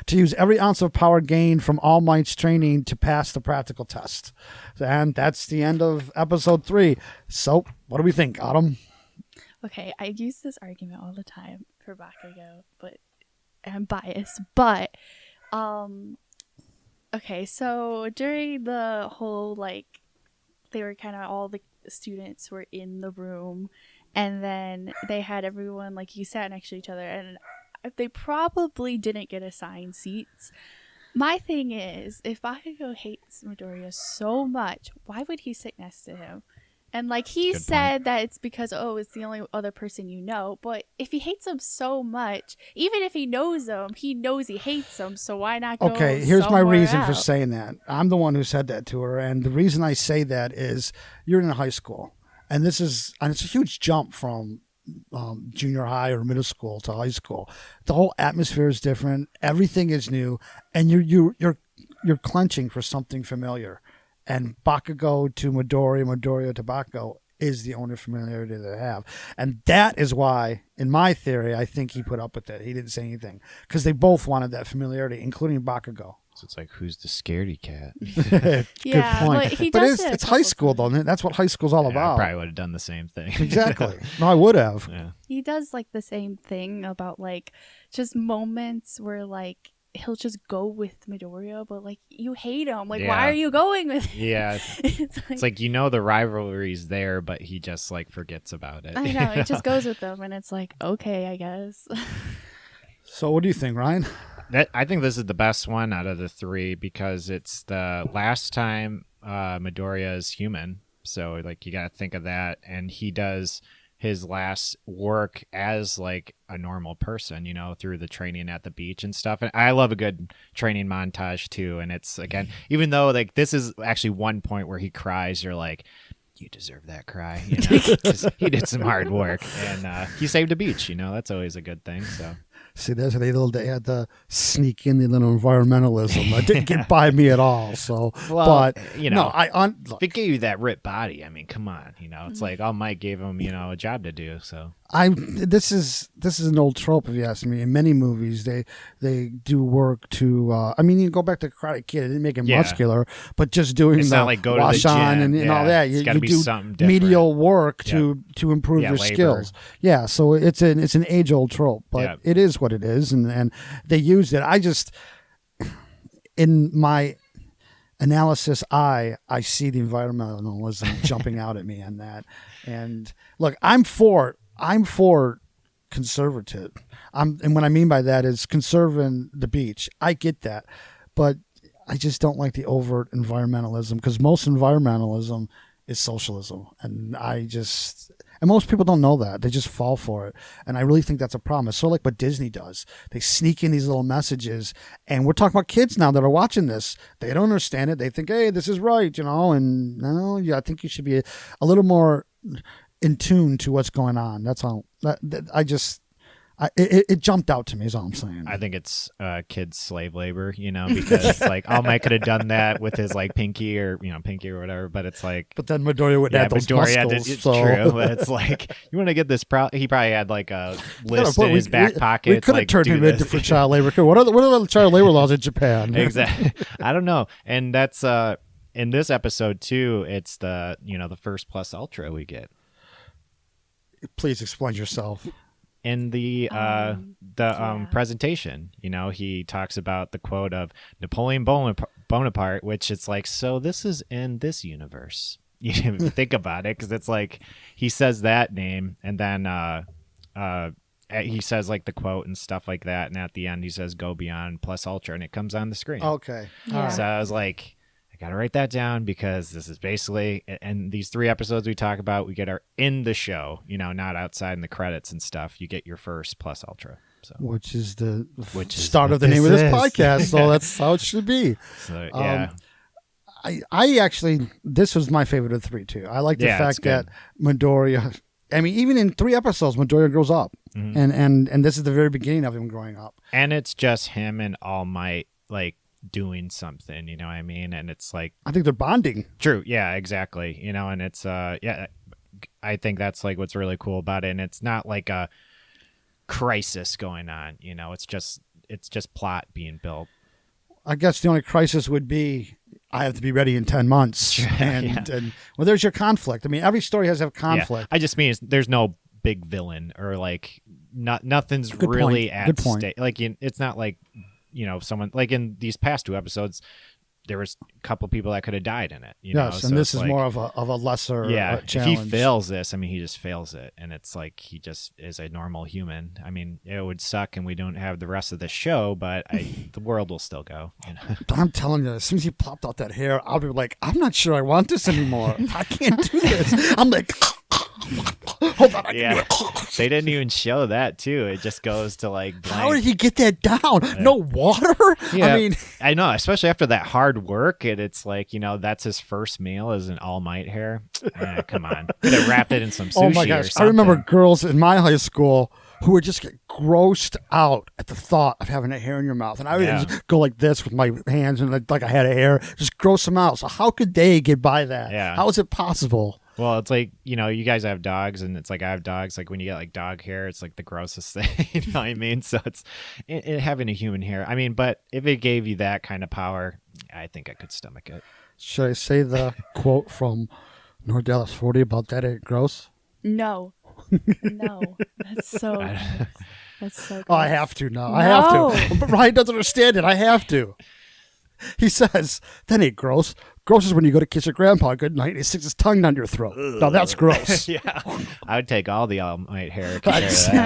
to use every ounce of power gained from All Might's training to pass the practical test. And that's the end of episode 3. So, what do we think, Autumn? Okay, I use this argument all the time for Bakugo, but I'm biased. But, okay, so during the whole, like, they were kind of all the students were in the room, and then they had everyone, like, you sat next to each other, and they probably didn't get assigned seats. My thing is, if Bakugo hates Midoriya so much, why would he sit next to him? And, like, he said that it's because, it's the only other person you know. But if he hates him so much, even if he knows him, he knows he hates him. So why not go Okay, here's my reason for else? saying that. I'm the one who said that to her. And the reason I say that is you're in high school. And it's a huge jump from junior high or middle school to high school. The whole atmosphere is different. Everything is new. And you're clenching for something familiar. And Bakugo to Midoriya, Midoriya to Bakugo is the only familiarity they have. And that is why, in my theory, I think he put up with it. He didn't say anything. Because they both wanted that familiarity, including Bakugo. So it's like, who's the scaredy cat? Yeah, Good point. but he But does it a it's high couple school, though. That's what high school's all Yeah, I about. probably would have done the same thing. Exactly. No, I would have. Yeah. He does, like, the same thing about, like, just moments where, like, he'll just go with Midoriya, but, like, you hate him. Like, Yeah. why are you going with him? Yeah. It's It's like, the rivalry's there, but he just like forgets about it. I know, it just goes with them, and it's like, okay, I guess. So what do you think, Ryan? I think this is the best one out of the 3 because it's the last time Midoriya is human. So like you got to think of that, and he does his last work as like a normal person, through the training at the beach and stuff. And I love a good training montage too. And it's, again, even though like this is actually one point where he cries, you're like, you deserve that cry, 'cause he did some hard work, and he saved a beach. That's always a good thing. So. See, they had to sneak in the little environmentalism. That didn't get by me at all. So, Well, but if it gave you that ripped body, I mean, come on, it's like All Might gave him, a job to do. So this is an old trope, if you ask me. In many movies, they do work to. You go back to Karate Kid. It didn't make him muscular, but just doing It's the not like go to the wash on gym. and all that. It's gotta You be do something different. medial work to improve your labor. skills. Yeah, so it's an age old trope, but it is what it is, and they used it. in my analysis I see the environmentalism jumping out at me on that. And look, I'm for conservative. And what I mean by that is conserving the beach. I get that, but I just don't like the overt environmentalism, because most environmentalism is socialism, and most people don't know that. They just fall for it, and I really think that's a problem. It's sort of like what Disney does. They sneak in these little messages, and we're talking about kids now that are watching this. They don't understand it. They think, hey, this is right, and no, yeah, I think you should be a little more in tune to what's going on. That's all. It jumped out to me, is all I'm saying. I think it's kids' slave labor, because like All Might could have done that with his like pinky or whatever, but it's like. But then Midoriya would add those muscles. It's true, but it's like you want to get this. He probably had like a list in his back pocket. We could have turned him into for child labor. What are the child labor laws in Japan? Exactly. I don't know, and that's in this episode too. It's the the first plus ultra we get. Please explain yourself. In the presentation, he talks about the quote of Napoleon Bonaparte, which it's like, so this is in this universe. If you think about it, because it's like he says that name, and then he says like the quote and stuff like that, and at the end he says "Go Beyond Plus Ultra," and it comes on the screen. Okay, yeah. So I was like, gotta write that down, because this is basically, and these 3 episodes we talk about, we get our in the show, not outside in the credits and stuff. You get your first plus ultra, so which is the start of the name of this podcast. So that's how it should be. So yeah, I actually, this was my favorite of 3 too. I like the fact that Midoriya. I mean, even in 3 episodes, Midoriya grows up, and this is the very beginning of him growing up. And it's just him and All Might like doing something, you know what I mean? And it's like, I think they're bonding. True. Yeah, exactly. And it's I think that's like what's really cool about it. And it's not like a crisis going on, it's just plot being built. I guess the only crisis would be I have to be ready in 10 months. And well, there's your conflict. I mean, every story has a conflict. Yeah. I just mean there's no big villain, or like nothing's Good really point. at Good point. stake. Like it's not like someone, like in these past 2 episodes, there was a couple of people that could have died in it. Yes, and this is like, more of a lesser challenge. If he fails this, I mean, he just fails it, and it's like he just is a normal human. I mean, it would suck, and we don't have the rest of the show, but the world will still go. But I'm telling you, as soon as he popped out that hair, I'll be like, I'm not sure I want this anymore. I can't do this. I'm like. Hold on, they didn't even show that too. It just goes to like blank. How did he get that down? No water? Yeah, I mean, I know, especially after that hard work, and it's like, that's his first meal is an All Might hair. Come on, could have wrapped it in some sushi. Oh my gosh, I remember girls in my high school who would just get grossed out at the thought of having a hair in your mouth, and I would just go like this with my hands and like I had a hair, just gross them out. So how could they get by that? Yeah, how is it possible? Well, it's like, you guys have dogs, and it's like I have dogs. Like when you get like dog hair, it's like the grossest thing. You know what I mean? So it's having a human hair. I mean, but if it gave you that kind of power, I think I could stomach it. Should I say the quote from Nordellis 40 about that ain't gross? No. No. That's so gross. Oh, I have to now. I have to. But Ryan doesn't understand it. I have to. He says, that ain't gross. Gross is when you go to kiss your grandpa goodnight and he sticks his tongue down your throat. Now that's gross. Yeah. I would take all the All Might hair.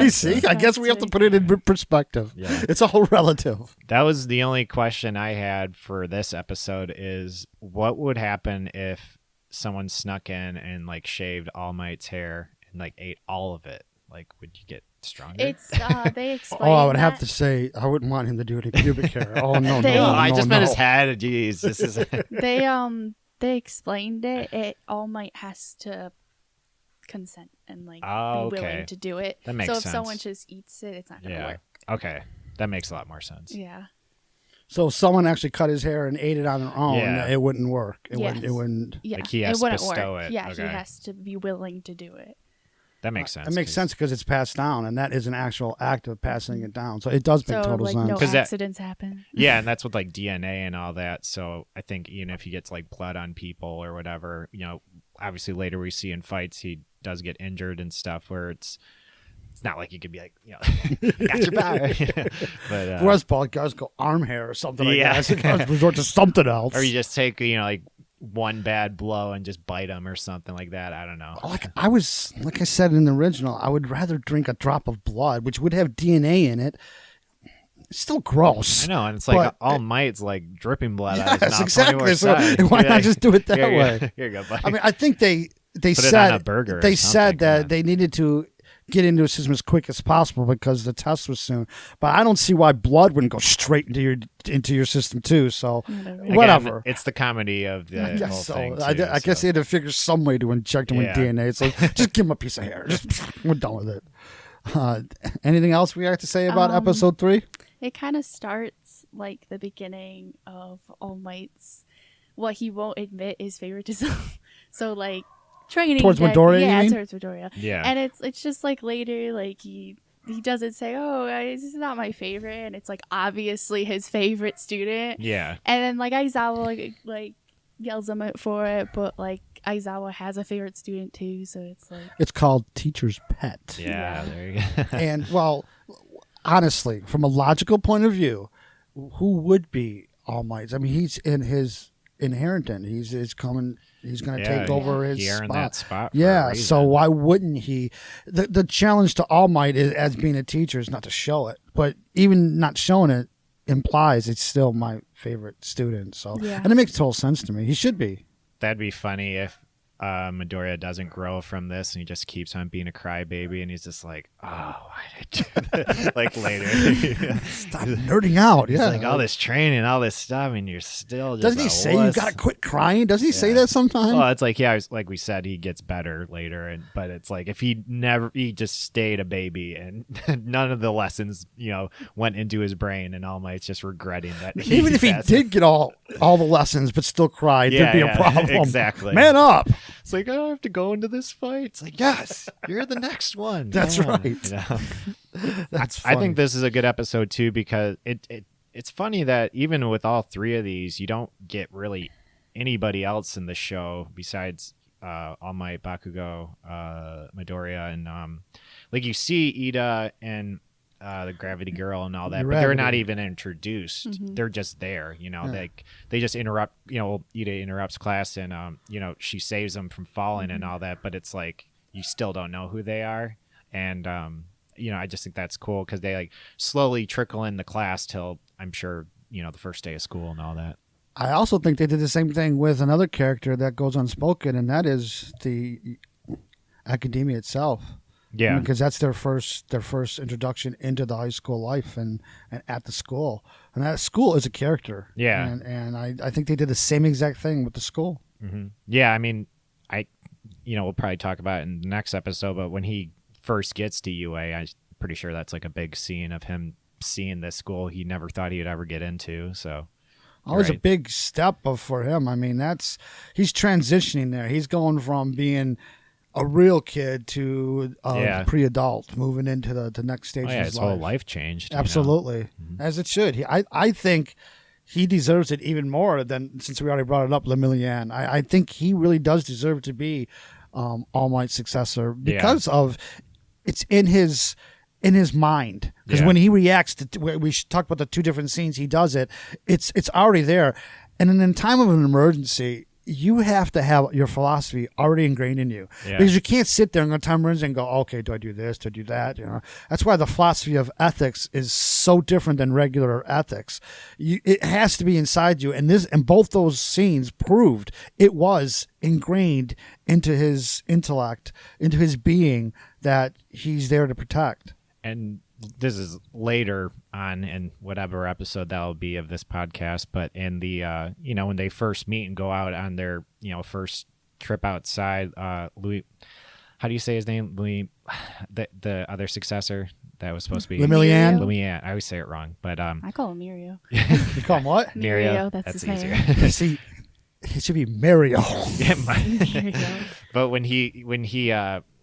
See, I guess we have to put it in perspective. Yeah. It's all relative. That was the only question I had for this episode is what would happen if someone snuck in and like shaved All Might's hair and like ate all of it? Like, would you get stronger? It's they explain. I would have to say I wouldn't want him to do it in pubic hair. Oh no, I just meant his head. Jeez, this is. They explained it. It All Might has to consent and like be willing to do it. That makes sense. So if someone just eats it, it's not going to work. Okay, that makes a lot more sense. Yeah. So if someone actually cut his hair and ate it on their own, it wouldn't work. It wouldn't. Yeah, like he has to bestow it. Yeah, he has to be willing to do it. That makes sense. It makes sense because it's passed down, and that is an actual act of passing it down. So it does make total sense. No accidents happen. Yeah, and that's with like DNA and all that. So I think if he gets like blood on people or whatever, obviously later we see in fights he does get injured and stuff where it's not like you could be like, got your power. But whereas bald guys go arm hair or something like Yeah. that. So guys resort to something else. or you just take like one bad blow and just bite them or something like that. I don't know. like I said in the original, I would rather drink a drop of blood, which would have DNA in it. It's still gross. I know, and it's like But- All Might's like dripping blood out of his Yes, mouth. exactly. So 24/7. why You're not like, just do it that here you way? go. Here you go, buddy. I mean, I think they Put it said on a burger or they something, said that yeah. they needed to get into a system as quick as possible because the test was soon. But I don't see why blood wouldn't go straight into your system too. So Again, whatever. It's the comedy of the I whole guess so. thing. I too, guess they so. had to figure some way to inject him Yeah. with DNA. So just give him a piece of hair. We're done with it. Anything else we have to say about episode 3? It kind of starts like the beginning of All Might's, what he won't admit is favoritism. So like training Towards Deku- Midoriya, you yeah, mean? towards Midoriya. Yeah. And it's just like later, like he doesn't say, "Oh, this is not my favorite," and it's like obviously his favorite student. Yeah. And then like Aizawa like yells him out for it, but like Aizawa has a favorite student too, so it's like It's called Teacher's Pet. Yeah. There you go. And well, honestly, from a logical point of view, who would be All Might? I mean, he's in his inheritance. He's coming. He's going to Yeah, take over his he earned spot. that spot. For a Yeah, reason. so why wouldn't he? The challenge to All Might is, as being a teacher is not to show it, but even not showing it implies it's still my favorite student. So, Yeah. and it makes total sense to me. He should be. That'd be funny if Midoriya doesn't grow from this and he just keeps on being a crybaby and he's just like, oh, why did I do that? Like later. Stop nerding out. He's Yeah. like, all this training, all this stuff, and you're still just Doesn't he a say you wuss. got to quit crying? Doesn't he say Yeah. that sometime? Well, it's like, yeah, like we said, he gets better later, but it's like if he just stayed a baby and none of the lessons, went into his brain, and All Might's just regretting that. Even if he passed. did get all the lessons but still cried, Yeah, there'd be yeah, a problem. exactly. Man up. It's like, I don't have to go into this fight. It's like, yes, you're the next one. That's Yeah. right. That's I funny. think this is a good episode too because it's funny that even with all three of these, you don't get really anybody else in the show besides All Might, Bakugo, Midoriya, and like you see Ida and the Gravity Girl and all that, but they're not Gravity. even introduced. Mhm. They're just there, like they just interrupt. Ida interrupts class and she saves them from falling and all that, but it's like you still don't know who they are, and I just think that's cool because they like slowly trickle in the class till I'm sure the first day of school and all that. I also think they did the same thing with another character that goes unspoken, and that is the academia itself. Yeah, Because that's their first introduction into the high school life and at the school. And that school is a character. Yeah. And I think they did the same exact thing with the school. mm-hmm. Yeah. I mean, we'll probably talk about it in the next episode, but when he first gets to UA, I'm pretty sure that's like a big scene of him seeing this school he never thought he'd ever get into. So Always a Right. big step for him. I mean, he's transitioning there. He's going from being a real kid to Yeah. pre-adult, moving into the next stage oh, of yeah, his his life. whole life changed. Absolutely, as it should. I think he deserves it even more than, since we already brought it up, Lemillian. I think he really does deserve to be All Might's successor because of it's in his mind. Because Yeah. when he reacts to, we should talk about the two different scenes he does it. It's already there, and in time of an emergency, you have to have your philosophy already ingrained in you, Yeah. because you can't sit there and go time runs and go, okay, do I do this? Do I do that? That's why the philosophy of ethics is so different than regular ethics. It has to be inside you, and both those scenes proved it was ingrained into his intellect, into his being, that he's there to protect. And this is later on in whatever episode that'll be of this podcast, but in the when they first meet and go out on their first trip outside, Louis, how do you say his name? Louis, the other successor that was supposed to be Lemillian? Lemillian. I always say it wrong, but I call him Mirio. You call him what? Mirio, that's his easier. name. See, it should be Mario. Yeah, Mirio. but when he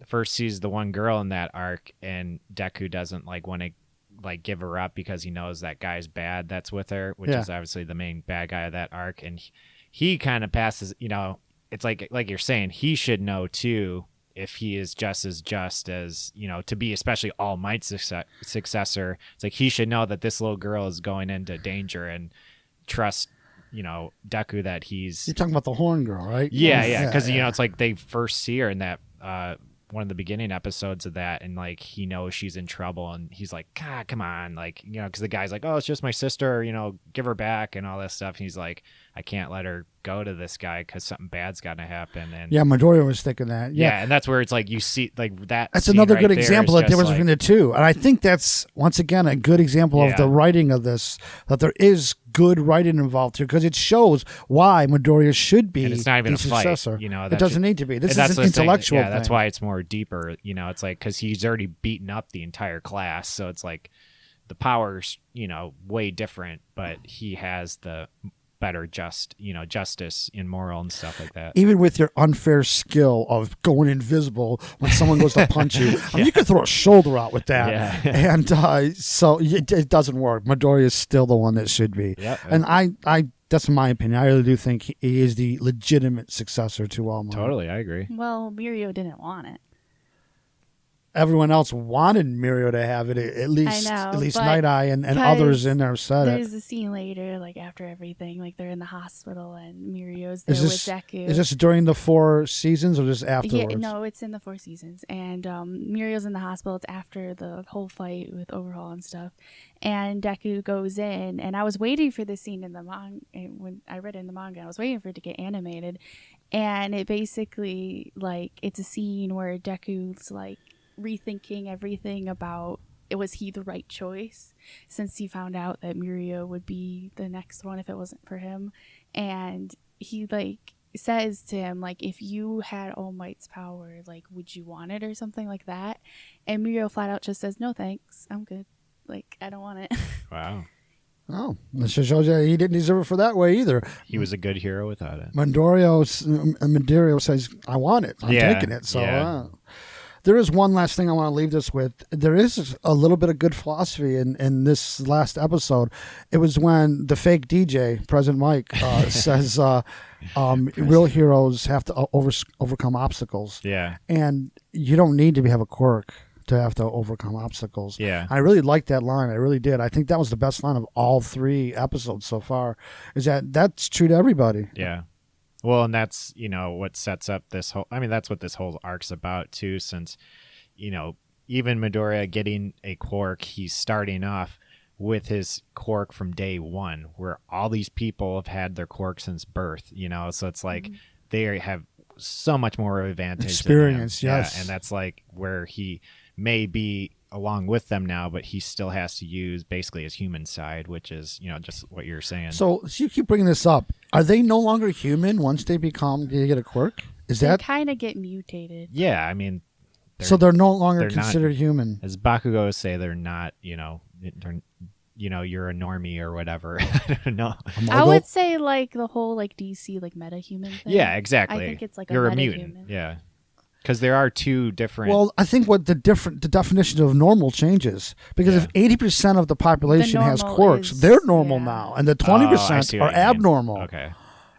first sees the one girl in that arc, and Deku doesn't want to give her up because he knows that guy's bad that's with her, which Yeah. is obviously the main bad guy of that arc, and he kind of passes. It's like you're saying, he should know too, if he is just as, to be especially All Might's successor, it's like he should know that this little girl is going into danger and trust, Deku that he's... You're talking about the horn girl, right? Yeah. Because, it's like they first see her in that... one of the beginning episodes of that, and like he knows she's in trouble, and he's like, God, come on, like, because the guy's like, oh, it's just my sister, give her back and all that stuff. And he's like, I can't let her go to this guy because something bad's gonna happen. And Midoriya was thinking that. Yeah, and that's where it's like you see like that. That's another good right example of the difference between the two, and I think that's once again a good example of the writing of this. That there is good writing involved here because it shows why Midoriya should be and it's not even the a fight, successor. It doesn't need to be. This is an intellectual thing. That's why it's more deeper. It's like because he's already beaten up the entire class, so it's like the power's way different, but he has the better justice in moral and stuff like that. Even with your unfair skill of going invisible when someone goes to punch you, I mean, you can throw a shoulder out with that, and so it doesn't work. Midoriya is still the one that should be, and I that's my opinion. I really do think he is the legitimate successor to All Might. Totally, I agree. Well, Mirio didn't want it. Everyone else wanted Mirio to have it, at least Night Eye and others in there said it. There's a scene later, like after everything, like they're in the hospital and Mirio's there with Deku. Is this during the 4 seasons or just afterwards? Yeah, no, it's in the 4 seasons. And Mirio's in the hospital. It's after the whole fight with Overhaul and stuff. And Deku goes in, and I was waiting for this scene in the manga. When I read it in the manga, I was waiting for it to get animated. And it basically, like, it's a scene where Deku's, like, rethinking everything about was he the right choice since he found out that Mirio would be the next one if it wasn't for him. And he like says to him like, if you had All Might's power, like would you want it or something like that? And Mirio flat out just says, no thanks, I'm good, like I don't want it. Wow. Oh, this just shows you he didn't deserve it for that way either. He was a good hero without it. Midoriya says, I want it, I'm taking it. So there is one last thing I want to leave this with. There is a little bit of good philosophy in this last episode. It was when the fake DJ, President Mike, says real heroes have to overcome obstacles. Yeah. And you don't need to have a quirk to have to overcome obstacles. Yeah. I really liked that line. I really did. I think that was the best line of all 3 episodes so far, is that's true to everybody. Yeah. Well, and that's, what sets up this whole... I mean, that's what this whole arc's about, too, since, even Midoriya getting a quirk, he's starting off with his quirk from day one, where all these people have had their quirk since birth, so it's like they have so much more advantage. Experience, than him. yes. Yeah, and that's like where he may be along with them now, but he still has to use basically his human side, which is, just what you're saying. So you keep bringing this up. Are they no longer human once they get a quirk? They kind of get mutated. Yeah, I mean... They're no longer considered human. As Bakugo say, they're not, you're a normie or whatever. I don't know. I would say like the whole like DC like meta-human thing. Yeah, exactly. I think it's like you're a mutant. meta-human. Yeah. Because there are 2 different... Well, I think what the definition of normal changes. Because if 80% of the population has quirks, they're normal now. And the 20% are abnormal. Okay.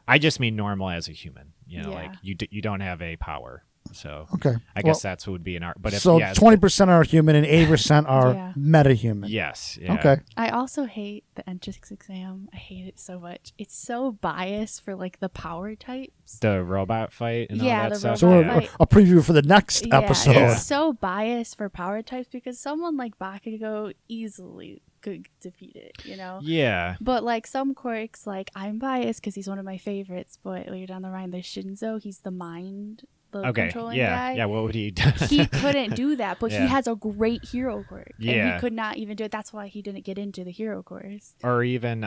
I just mean normal as a human. Like you don't have a power. So I guess that's what would be an art. But if, 20% are human and 80% are meta-human. Yes. Yeah. Okay. I also hate the entrance exam. I hate it so much. It's so biased for like the power types. The robot fight and all that stuff. So a preview for the next episode. It's so biased for power types because someone like Bakugo easily could defeat it, Yeah. But like some quirks, like I'm biased because he's one of my favorites, but later down the line there's Shinzo. He's the mind. Controlling guy. Yeah, what would he do? He couldn't do that, but he has a great hero quirk. Yeah. And he could not even do it. That's why he didn't get into the hero course. Or even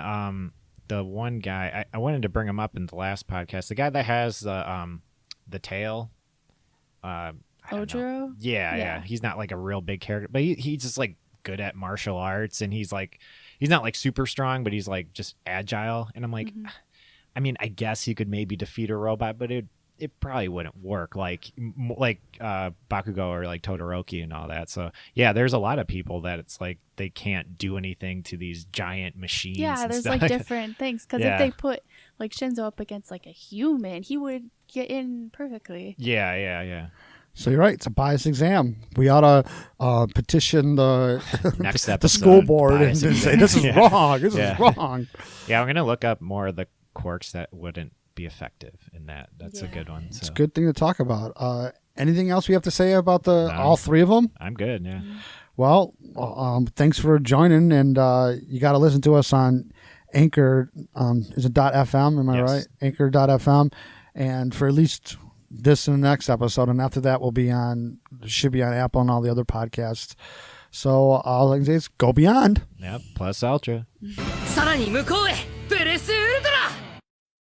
the one guy, I wanted to bring him up in the last podcast, the guy that has the tail. Ojiro? Yeah. He's not like a real big character, but he's just like good at martial arts, and he's not like super strong, but he's like just agile. And I'm like, I mean, I guess you could maybe defeat a robot, but it probably wouldn't work like Bakugo or like Todoroki and all that. So yeah, there's a lot of people that it's like they can't do anything to these giant machines. Yeah, there's stuff. like different things because if they put like Shinzo up against like a human, he would get in perfectly. Yeah. So you're right. It's a bias exam. We ought to petition the Next episode, the school board and bias say exam. this is Yeah. wrong. This Yeah. is wrong. Yeah, I'm gonna look up more of the quirks that wouldn't be effective in that. That's a Yeah. good one. It's a So good thing to talk about. Anything else we have to say about No. all three of them? I'm good. Yeah. Well, thanks for joining, and you got to listen to us on Anchor. Is it .fm? Am I Yes. right? Anchor.fm, and for at least this and the next episode, and after that, should be on Apple and all the other podcasts. So all I can say is go beyond. Yep. Plus Ultra. さらに向こうへ